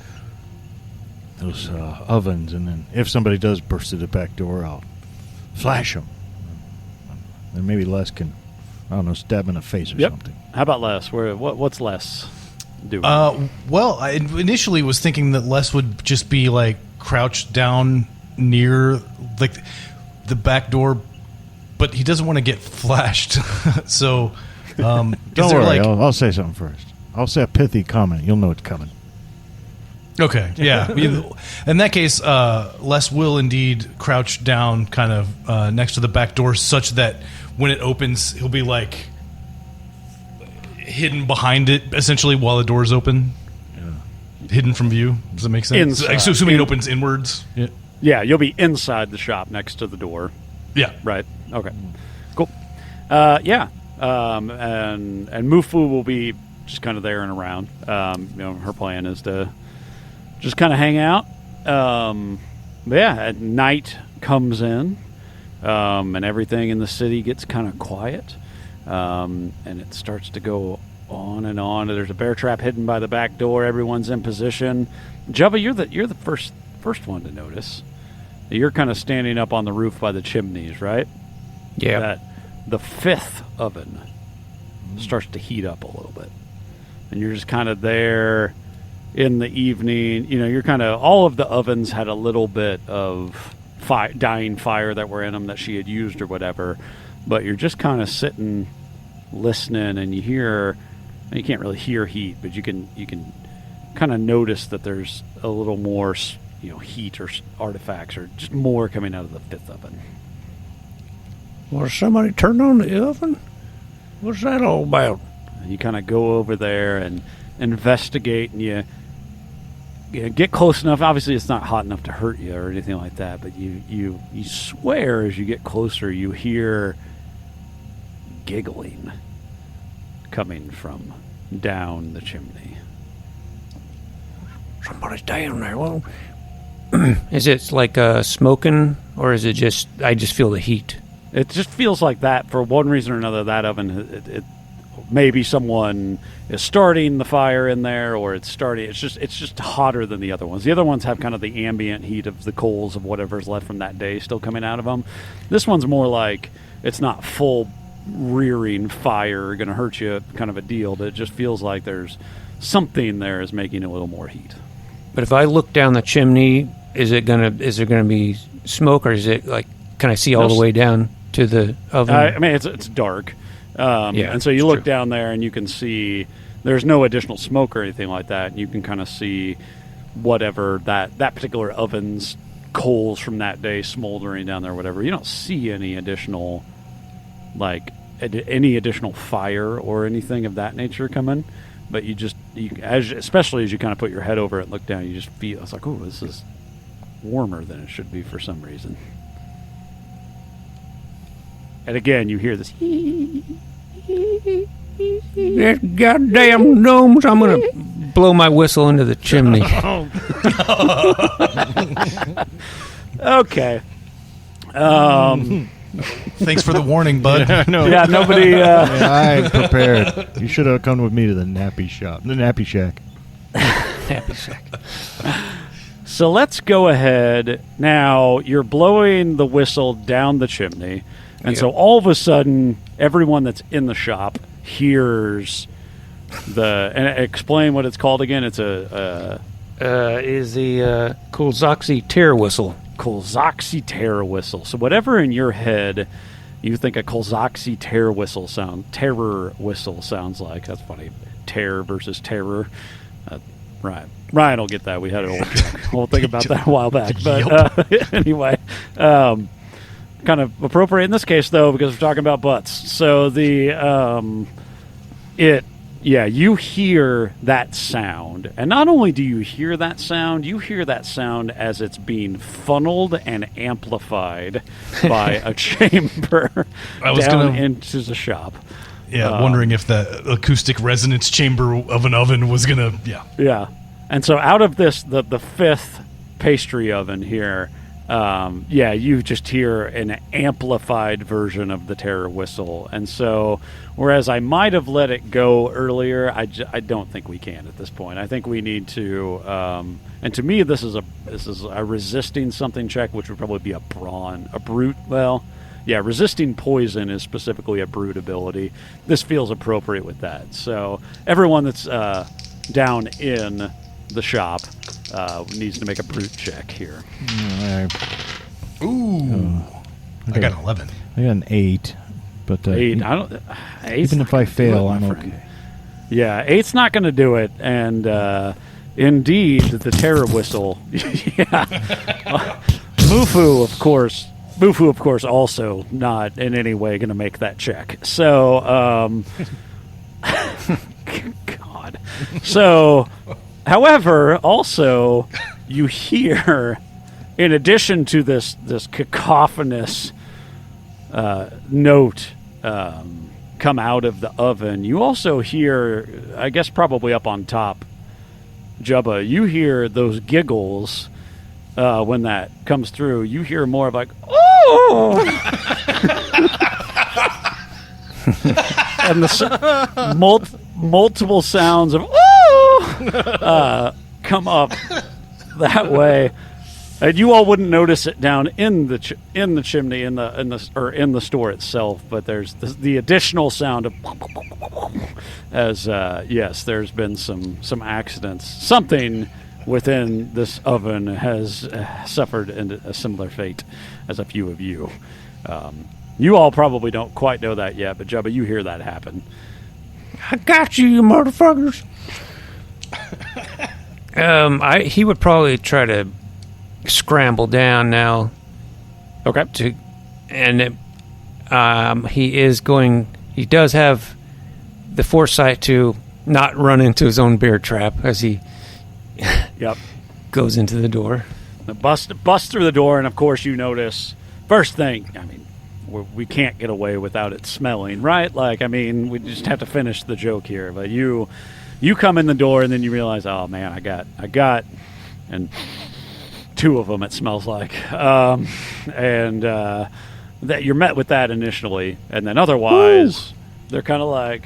ovens, and then if somebody does burst through the back door, I'll flash them. And maybe Les can, I don't know, stab him in the face or something. How about Les? What's Les doing? Well, I initially was thinking that Les would just be like crouched down near like the back door, but he doesn't want to get flashed. So, Don't worry, I'll say something first. I'll say a pithy comment. You'll know it's coming. Okay, yeah. In that case, Les will indeed crouch down kind of next to the back door such that when it opens, he'll be like hidden behind it, essentially, while the door's open. Yeah. Hidden from view. Does that make sense? Assuming it opens inwards. Yeah. Yeah, you'll be inside the shop next to the door. Yeah. Right. Okay. Cool. Yeah. And Mufu will be just kind of there and around. Her plan is to just kind of hang out. But yeah, at night comes in, and everything in the city gets kind of quiet, and it starts to go on and on. There's a bear trap hidden by the back door. Everyone's in position. Jubba, you're the first one to notice. You're kind of standing up on the roof by the chimneys, right? Yeah. That the fifth oven starts to heat up a little bit, and you're just kind of there in the evening. You're kind of, all of the ovens had a little bit of dying fire that were in them that she had used or whatever, but you're just kind of sitting listening, and you can't really hear heat, but you can kind of notice that there's a little more heat or artifacts or just more coming out of the fifth oven. Well, somebody turned on the oven? What's that all about? And you kind of go over there and investigate, and you get close enough. Obviously, it's not hot enough to hurt you or anything like that, but you swear as you get closer, you hear giggling coming from down the chimney. Somebody's down there. Well, is it like smoking, or is it just I just feel the heat? It just feels like that for one reason or another. That oven, it maybe someone is starting the fire in there, or it's starting. It's just hotter than the other ones. The other ones have kind of the ambient heat of the coals of whatever's left from that day still coming out of them. This one's more like it's not full rearing fire, going to hurt you kind of a deal, but it just feels like there's something there is making a little more heat. But if I look down the chimney, is there gonna be smoke, or is it like can I see all the way down to the oven? I mean, it's dark, and so you look down there and you can see there's no additional smoke or anything like that. And you can kind of see whatever that particular oven's coals from that day smoldering down there, or whatever. You don't see any additional fire or anything of that nature coming. But especially as you kind of put your head over it and look down, you just feel, it's like, oh, this is warmer than it should be for some reason. And again, you hear this. There's goddamn gnomes. I'm going to blow my whistle into the chimney. Okay. Thanks for the warning, bud. Yeah, no. Yeah, nobody... I'm prepared. You should have come with me to the nappy shop. The nappy shack. Nappy shack. So let's go ahead. Now, you're blowing the whistle down the chimney, and so all of a sudden, everyone that's in the shop hears and explain what it's called again. It's is the Kulzoxy tear whistle. Kulzoxy terror whistle. So whatever in your head you think a Kulzoxy terror whistle sounds like. That's funny. Terror versus terror. Ryan will get that. We had an old joke. We'll think about that a while back. But anyway, kind of appropriate in this case, though, because we're talking about butts. So you hear that sound. And not only do you hear that sound as it's being funneled and amplified by a chamber into the shop. Yeah, wondering if the acoustic resonance chamber of an oven was going to... Yeah. And so out of this, the fifth pastry oven here, you just hear an amplified version of the terror whistle. And so, whereas I might have let it go earlier, I don't think we can at this point. I think we need to, and to me, this is a resisting something check, which would probably be a brute. Well, yeah, resisting poison is specifically a brute ability. This feels appropriate with that. So everyone that's down in the shop needs to make a brute check here. Ooh. I got an 11. I got an 8. But 8. Even if I fail, I'm okay. Yeah, 8's not going to do it. And indeed, the terror whistle. Yeah. Mufu, of course, also not in any way going to make that check. So, God. So, however, also, you hear, in addition to this cacophonous note come out of the oven, you also hear, I guess probably up on top, Jubba, you hear those giggles when that comes through. You hear more of like, oh! And the multiple sounds of, oh! Come up that way. And you all wouldn't notice it down in the chimney in the store itself, but there's the additional sound of as yes, there's been some accidents. Something within this oven has suffered a similar fate as a few of you. You all probably don't quite know that yet, but Jubba, you hear that happen. I got you, you motherfuckers. He would probably try to scramble down now. Okay. He does have the foresight to not run into his own bear trap as he goes into the door. Bust through the door, and of course you notice, first thing, I mean, we can't get away without it smelling, right? Like, I mean, we just have to finish the joke here, but you come in the door and then you realize, oh man, I got, and 2 of them it smells like, and that you're met with that initially, and then otherwise they're kind of like,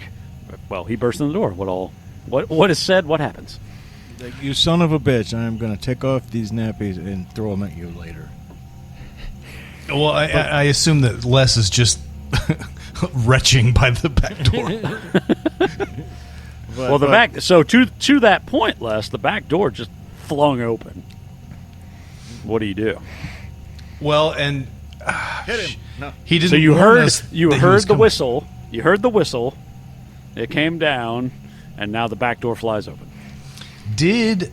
well, he burst in the door. What is said? What happens? Like, you son of a bitch! I'm going to take off these nappies and throw them at you later. Well, I assume that Les is just retching by the back door. Well, the back. So to that point, Les, the back door just flung open. What do you do? Well, and hit him. No. He didn't. So you heard the whistle. whistle. You heard the whistle. It came down, and now the back door flies open. In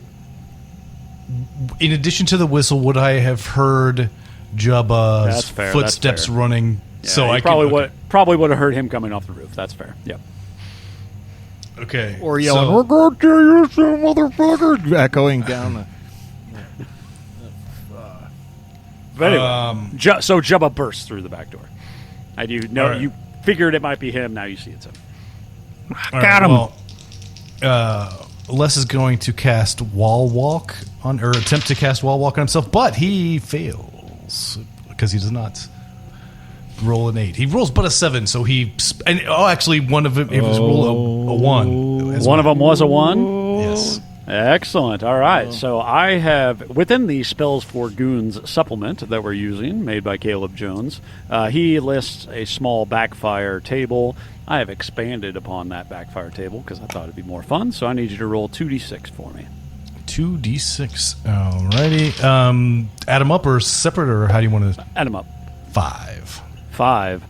addition to the whistle, would I have heard Jubba's footsteps running? Yeah, so I probably would have heard him coming off the roof. That's fair. Yep. Okay. Or yelling, "We're going to kill you, some motherfucker!" Echoing down the. But anyway, so Jubba bursts through the back door. And you figured it might be him. Now you see it's him. Got him. Well, Les is going to cast Wall Walk attempt to cast Wall Walk on himself, but he fails because he does not roll an 8. He rolls but a 7, so actually one of them it was roll a 1. One of them was a 1. Yes. Excellent. All right. So I have, within the Spells for Goons supplement that we're using, made by Caleb Jones, he lists a small backfire table. I have expanded upon that backfire table because I thought it'd be more fun. So I need you to roll 2d6 for me. 2d6. Alrighty. Add them up or separate, or how do you want to? Add them up. 5. 5.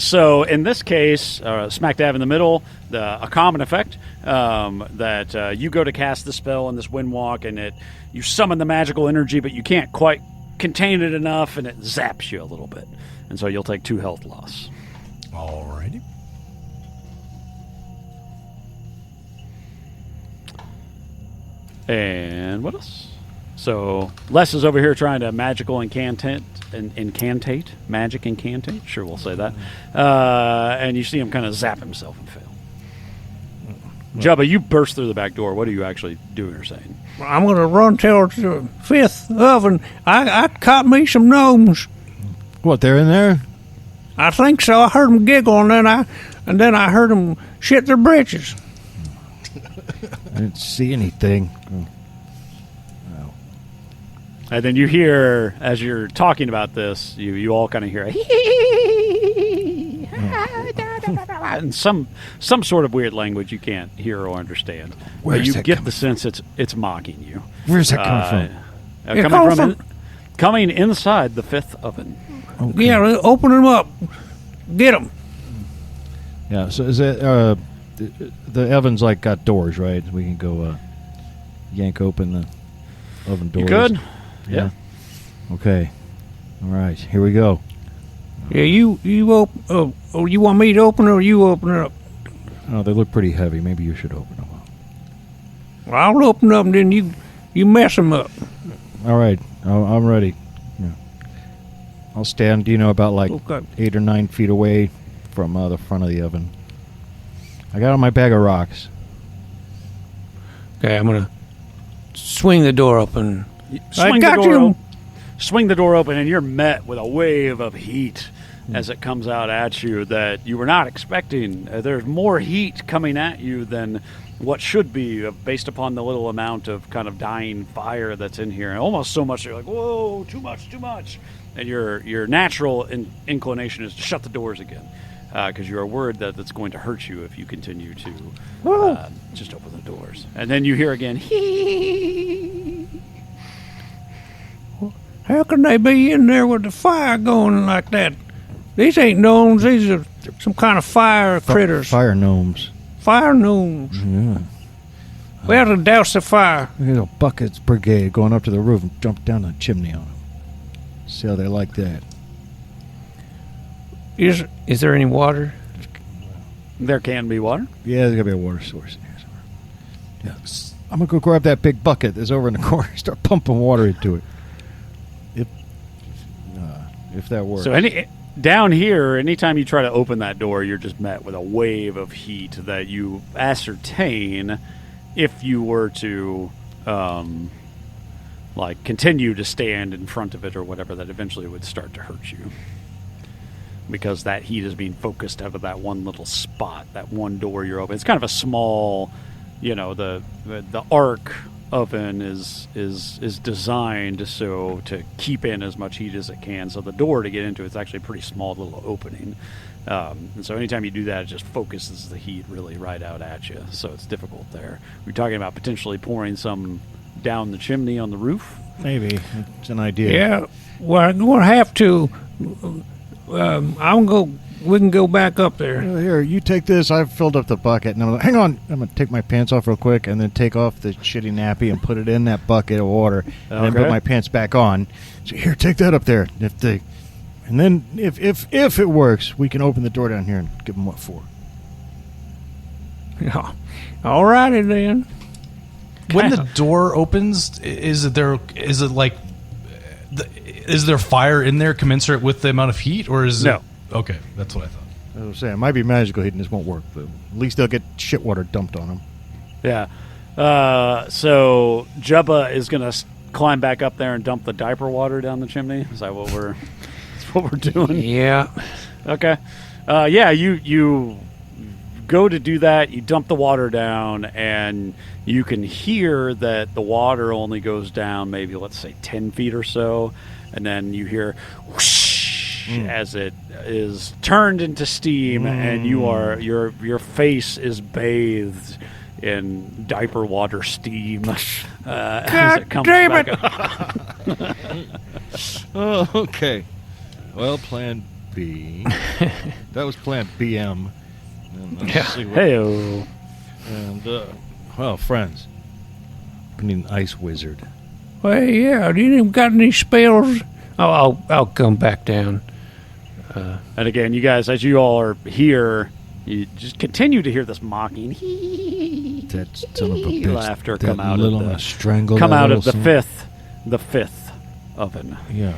So in this case, smack dab in the middle, a common effect that you go to cast the spell in this wind walk, and you summon the magical energy, but you can't quite contain it enough, and it zaps you a little bit. And so you'll take 2 health loss. Alrighty. And what else? So Les is over here trying to magical incantate. Magic incantate? Sure, we'll say that. And you see him kind of zap himself and fail. Jubba, you burst through the back door. What are you actually doing or saying? I'm going to run towards the 5th oven. I caught me some gnomes. What, they're in there? I think so. I heard them giggle, and then I heard them shit their britches. I didn't see anything. And then you hear, as you're talking about this, you all kind of hear and some sort of weird language you can't hear or understand. Where's but you that get coming the sense it's mocking you. Where's that coming from? Coming inside the 5th oven. Okay. Yeah, open them up. Get them. Yeah, so is it, the oven's like got doors, right? We can go yank open the oven doors. You could? Yeah. Okay. All right, here we go. Yeah, you open. You want me to open it, or you open it up? Oh, they look pretty heavy. Maybe you should open them up. Well, I'll open up, and then you mess them up. All right, I'm ready. Yeah. I'll stand, about like Okay. 8 or 9 feet away from the front of the oven. I got on my bag of rocks. Okay, I'm gonna swing the door open. Swing the door open, and you're met with a wave of heat as it comes out at you that you were not expecting. There's more heat coming at you than what should be based upon the little amount of kind of dying fire that's in here. And almost so much you're like, whoa, too much. And your natural inclination is to shut the doors again because you are worried that it's going to hurt you if you continue to just open the doors. And then you hear again, hee. How can they be in there with the fire going like that? These ain't gnomes. These are some kind of fire critters. Fire gnomes. Fire gnomes. Yeah. We have to douse the fire. There's a buckets brigade going up to the roof and jump down the chimney on them. See how they like that. Is there any water? There can be water. Yeah, there's got to be a water source in here somewhere. Yeah. I'm going to go grab that big bucket that's over in the corner. Start pumping water into it. If that works. So down here, anytime you try to open that door, you're just met with a wave of heat that you ascertain if you were to continue to stand in front of it or whatever, that eventually would start to hurt you. Because that heat is being focused out of that one little spot, that one door you're open. It's kind of a small, the arc oven is designed so to keep in as much heat as it can. So the door to get into it's actually a pretty small little opening. And so anytime you do that, it just focuses the heat really right out at you. So it's difficult there. We're talking about potentially pouring some down the chimney on the roof. Maybe. It's an idea. Yeah. Well, I'm going to have to. We can go back up there. Here, you take this. I've filled up the bucket. And I'm like, hang on. I'm going to take my pants off real quick and then take off the shitty nappy and put it in that bucket of water. And then put my pants back on. So here, take that up there. And then if it works, we can open the door down here and give them what for. Yeah. All righty then. When the door opens, is there fire in there commensurate with the amount of heat, or is no? It, okay, that's what I thought. I was saying, it might be magical heat and this won't work, but at least they'll get shit water dumped on them. Yeah. So Jubba is going to climb back up there and dump the diaper water down the chimney. Is that what we're doing? Yeah. Okay. Yeah. You go to do that. You dump the water down, and you can hear that the water only goes down maybe, let's say, 10 feet or so, and then you hear whoosh as it is turned into steam, and your face is bathed in diaper water steam as it comes damn back it. up. Oh, okay. Well, Plan B. That was Plan BM. Hey-o. And, well, friends, we need an ice wizard. Well, yeah. Do you even got any spells? Oh, I'll come back down. And again, you guys, as you all are here, you just continue to hear this mocking That son of a bitch. laughter that come out little of the strangle. come that out of the little son- fifth oven. Yeah.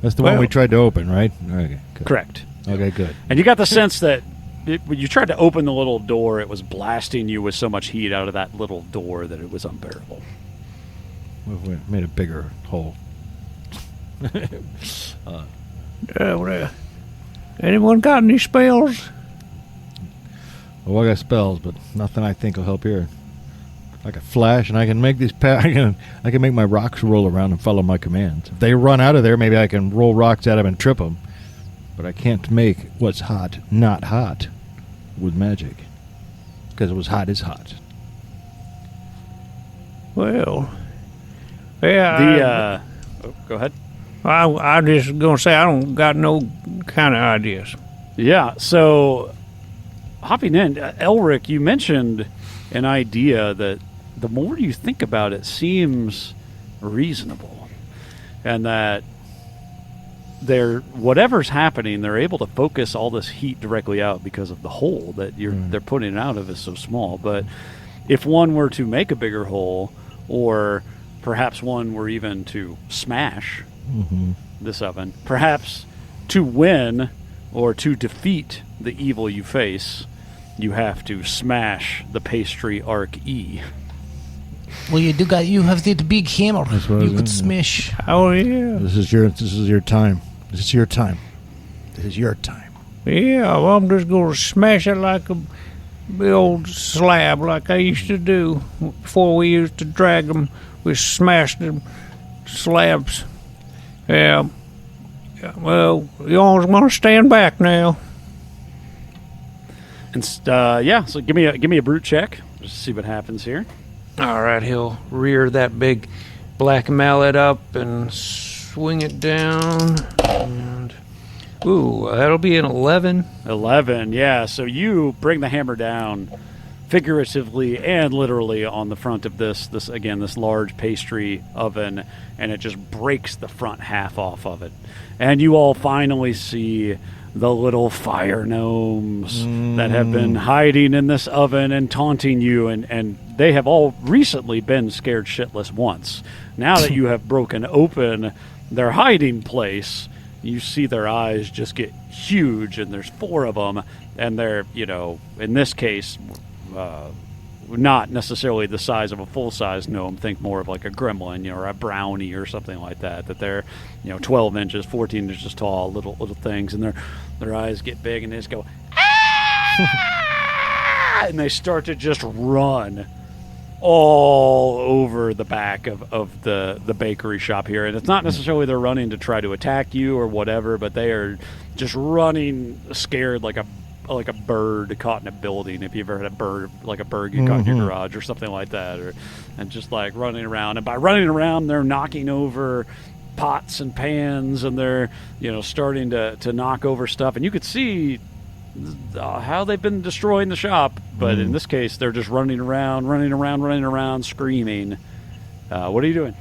That's the one we tried to open, right? Okay. Good. Correct. Okay, good. And you got the sense that when you tried to open the little door, it was blasting you with so much heat out of that little door that it was unbearable. We made a bigger hole. Anyone got any spells? Well, I got spells, but nothing I think will help here. I can flash, and I can make these. I can make my rocks roll around and follow my commands. If they run out of there, maybe I can roll rocks at them and trip them. But I can't make what's hot not hot with magic, because what's hot is hot. Well, yeah. Go ahead. I just gonna say I don't got no kind of ideas. Yeah. So, hopping in, Elric, you mentioned an idea that the more you think about it seems reasonable, and that whatever's happening, they're able to focus all this heat directly out because of the hole that they're putting it out of is so small. But if one were to make a bigger hole, or perhaps one were even to smash this oven, perhaps to win or to defeat the evil you face, you have to smash the pastry arc E. Well, you have that big hammer. That's what I You was could gonna- smash. Oh yeah, This is your time. This is your time. This is your time. yeah. Well, I'm just gonna smash it like a big old slab, like I used to do before we used to drag them. We smashed them slabs. Yeah. Well, you all want to stand back now. And so give me a brute check just to see what happens here. All right, he'll rear that big black mallet up and swing it down. And that'll be an 11. 11, yeah. So you bring the hammer down figuratively and literally on the front of this large pastry oven, and it just breaks the front half off of it. And you all finally see the little fire gnomes that have been hiding in this oven and taunting you, and they have all recently been scared shitless once. Now that you have broken open their hiding place, you see their eyes just get huge, and there's 4 of them, and they're, in this case, not necessarily the size of a full-size gnome. Think more of like a gremlin, or a brownie or something like that. That they're, 12 inches, 14 inches tall, little things, and their eyes get big, and they just go, ah! And they start to just run all over the back of the bakery shop here. And it's not necessarily they're running to try to attack you or whatever, but they are just running scared like a bird caught in a building. If you've ever had a bird you caught in your garage or something like that, and just like running around. And by running around, they're knocking over pots and pans, and they're starting to knock over stuff. And you could see how they've been destroying the shop, but in this case, they're just running around, screaming. What are you doing?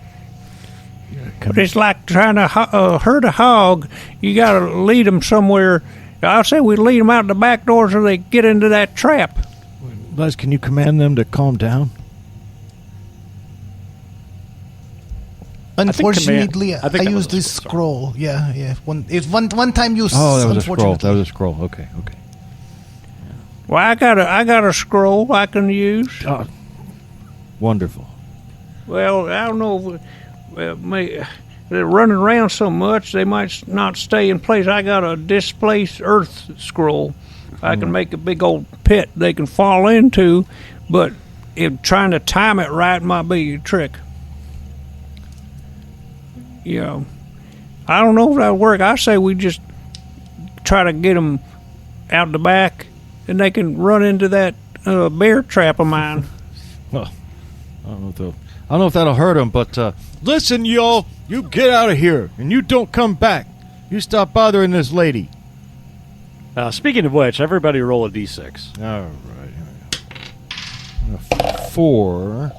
It's like trying to herd a hog. You got to lead them somewhere. I say we lead them out the back door so they get into that trap. Les, can you command them to calm down? Unfortunately, I think that was used a this scroll, scroll. Yeah. One time you. Oh, that was a scroll. That was a scroll. Okay. Well, I got a scroll I can use. Oh, wonderful. Well, I don't know. They're running around so much they might not stay in place. I got a displaced earth scroll. I can make a big old pit they can fall into, but trying to time it right might be a trick. I don't know if that'll work. I say we just try to get them out the back, and they can run into that bear trap of mine. Well, I don't know if that'll hurt them, but listen, y'all, you get out of here, and you don't come back. You stop bothering this lady. Speaking of which, everybody roll a d6. All right. Here we go. 4,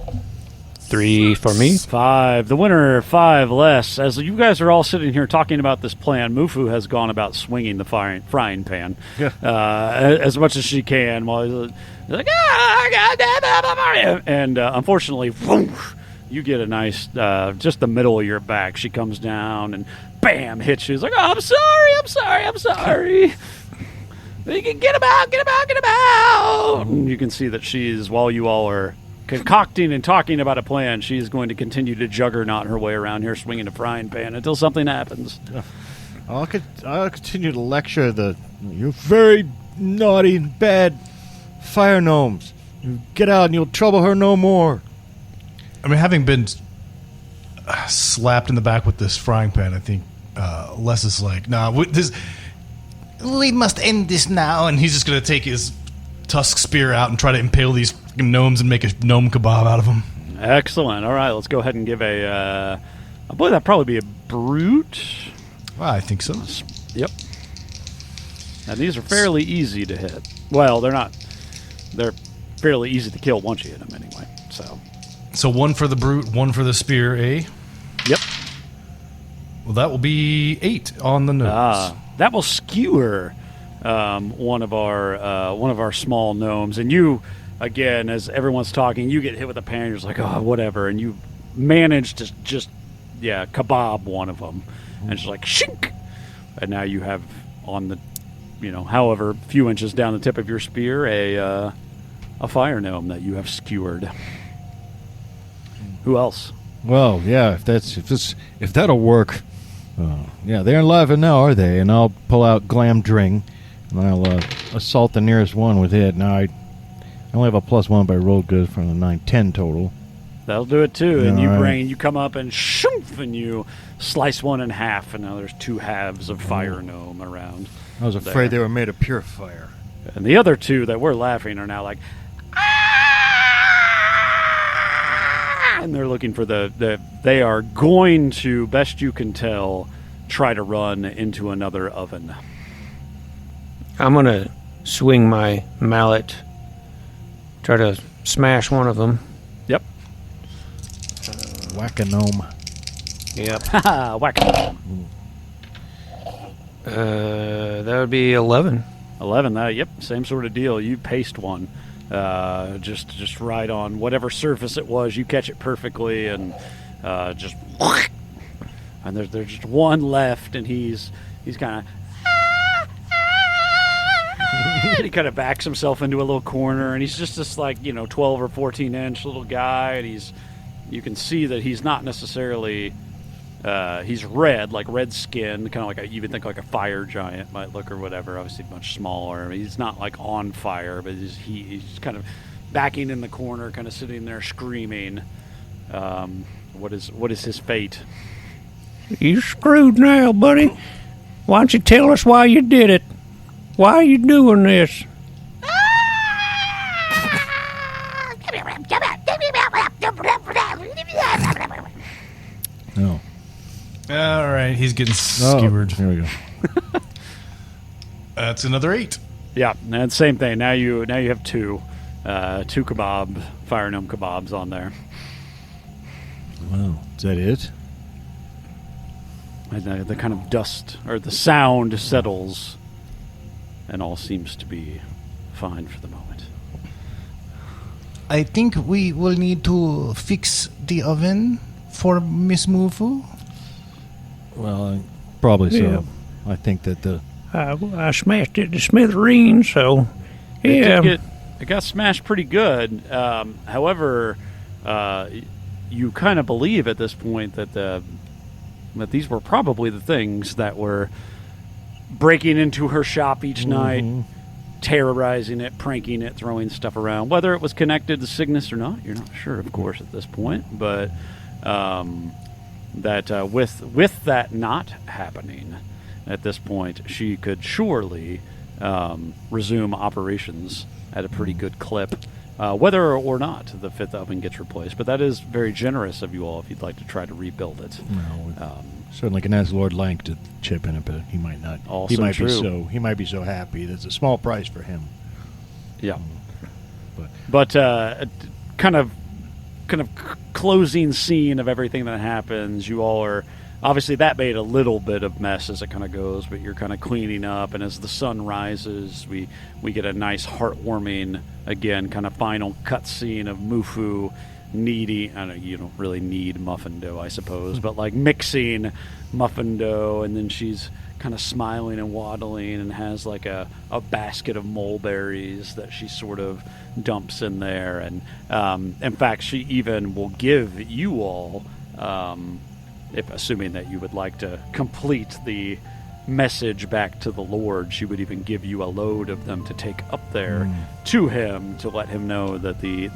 3 for me. 5. The winner, 5 less. As you guys are all sitting here talking about this plan, Mufu has gone about swinging the frying pan as much as she can while he's like, and unfortunately, you get a nice, just the middle of your back. She comes down and bam, hits you. She's like, oh, I'm sorry. You can get him out. And you can see that she's, while you all are concocting and talking about a plan, she's going to continue to juggernaut her way around here, swinging a frying pan until something happens. I'll continue to lecture you very naughty and bad fire gnomes. You get out and you'll trouble her no more. I mean, having been slapped in the back with this frying pan, I think Les is like, nah, we must end this now. And he's just going to take his tusk spear out and try to impale these gnomes and make a gnome kebab out of them. Excellent. All right, let's go ahead and give I believe that'd probably be a brute. Well, I think so. Yep. Now, these are fairly easy to hit. Well, they're not. They're fairly easy to kill once you hit them anyway. So 1 for the brute, 1 for the spear, eh? Yep. Well, that will be 8 on the nose. That will skewer one of our small gnomes. And you, again, as everyone's talking, you get hit with a pan. You're just like, oh, whatever. And you manage to just, kebab one of them. And it's like, shink! And now you have on the, however few inches down the tip of your spear, a fire gnome that you have skewered. Who else? Well, yeah, if that'll work. They're alive now, are they? And I'll pull out Glamdring, and I'll assault the nearest one with it. Now I only have a +1, but I rolled good from the 9-10 total. That'll do it too. Yeah, And you come up and shoof, and you slice one in half, and now there's 2 halves of fire gnome around. I was afraid they were made of pure fire. And the other 2 that were laughing are now like, and they're looking for they are going to, best you can tell, try to run into another oven. I'm going to swing my mallet, try to smash one of them. Yep. Whack a gnome. Yep. Haha, whack. That would be 11. 11, yep, same sort of deal. You paste one. Just right on whatever surface it was, you catch it perfectly, and just and there's just one left, and he's kind of he kind of backs himself into a little corner, and he's just this 12 or 14 inch little guy, and you can see that he's not necessarily he's red, like red skin, kind of like you would think like a fire giant might look or whatever. Obviously much smaller. I mean, he's not like on fire, but he's kind of backing in the corner, kind of sitting there screaming. What is his fate? You're screwed now, buddy. Why don't you tell us why you did it? Why are you doing this? No. All right, he's getting skewered. Here we go. That's another 8. Yeah, and same thing. Now you have 2 fire gnome kebabs on there. Well, is that it? And the kind of dust or the sound settles, and all seems to be fine for the moment. I think we will need to fix the oven for Miss Mufu. Well, probably so. Yeah. I think that I smashed it to smithereens, so yeah. It got smashed pretty good. However, you kind of believe at this point that these were probably the things that were breaking into her shop each night, terrorizing it, pranking it, throwing stuff around. Whether it was connected to Cygnus or not, you're not sure, of course, at this point. But with that not happening at this point, she could surely resume operations at a pretty good clip, whether or not the 5th oven gets replaced. But that is very generous of you all if you'd like to try to rebuild it. certainly can ask Lord Lank to chip in it, but he might not. Also he might true. He might be so happy. That's a small price for him. Yeah. But kind of kind of closing scene of everything that happens. You all are obviously, that made a little bit of mess as it kind of goes, but you're kind of cleaning up. And as the sun rises, we get a nice heartwarming, again, kind of final cutscene of Mufu needy. I know you don't really need muffin dough, I suppose, but like mixing muffin dough, and then she's kind of smiling and waddling and has like a basket of mulberries that she sort of dumps in there. And in fact, she even will give you all, if assuming that you would like to complete the message back to the Lord, she would even give you a load of them to take up there to him to let him know that the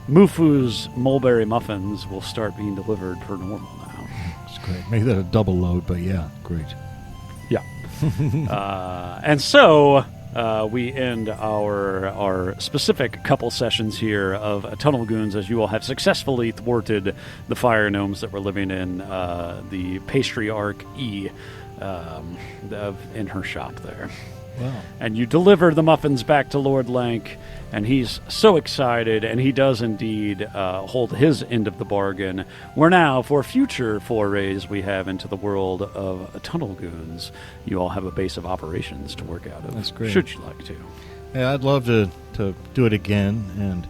Mufu's mulberry muffins will start being delivered per normal now. It's great. Make that a double load, but yeah, great. Yeah. And so we end our specific couple sessions here of Tunnel Goons, as you all have successfully thwarted the fire gnomes that were living in the Pastry Arc E in her shop there. Wow. And you deliver the muffins back to Lord Lank, and he's so excited, and he does indeed hold his end of the bargain. Where now, for future forays we have into the world of Tunnel Goons, you all have a base of operations to work out of. That's great. Should you like to. Yeah, I'd love to do it again. And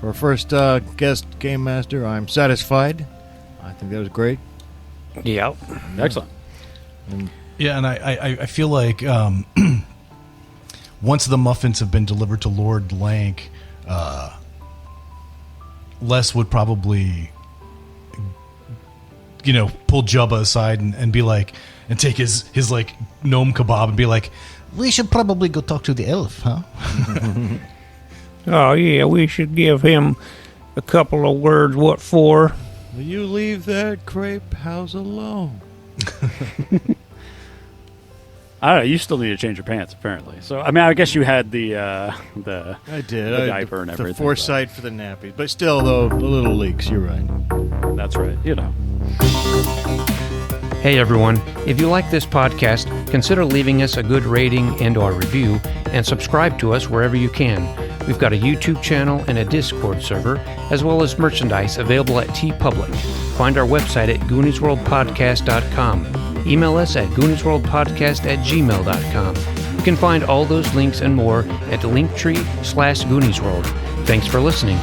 for our first guest game master, I'm satisfied. I think that was great. Yep. Excellent. Yeah, and I feel like once the muffins have been delivered to Lord Lank, Les would probably, pull Jubba aside and be like, and take his like gnome kebab and be like, We should probably go talk to the elf, huh? Oh, yeah, we should give him a couple of words. What for? Will you leave that crepe house alone? I don't know. You still need to change your pants, apparently. So, I mean, I guess you had the I did. the diaper and everything. The foresight for the nappies. But still, though, the little leaks. You're right. That's right. Hey everyone, if you like this podcast, consider leaving us a good rating and/or review, and subscribe to us wherever you can. We've got a YouTube channel and a Discord server, as well as merchandise available at TeePublic. Find our website at GooniesWorldPodcast.com. Email us at GooniesWorldPodcast@gmail.com. You can find all those links and more at Linktree/GooniesWorld. Thanks for listening.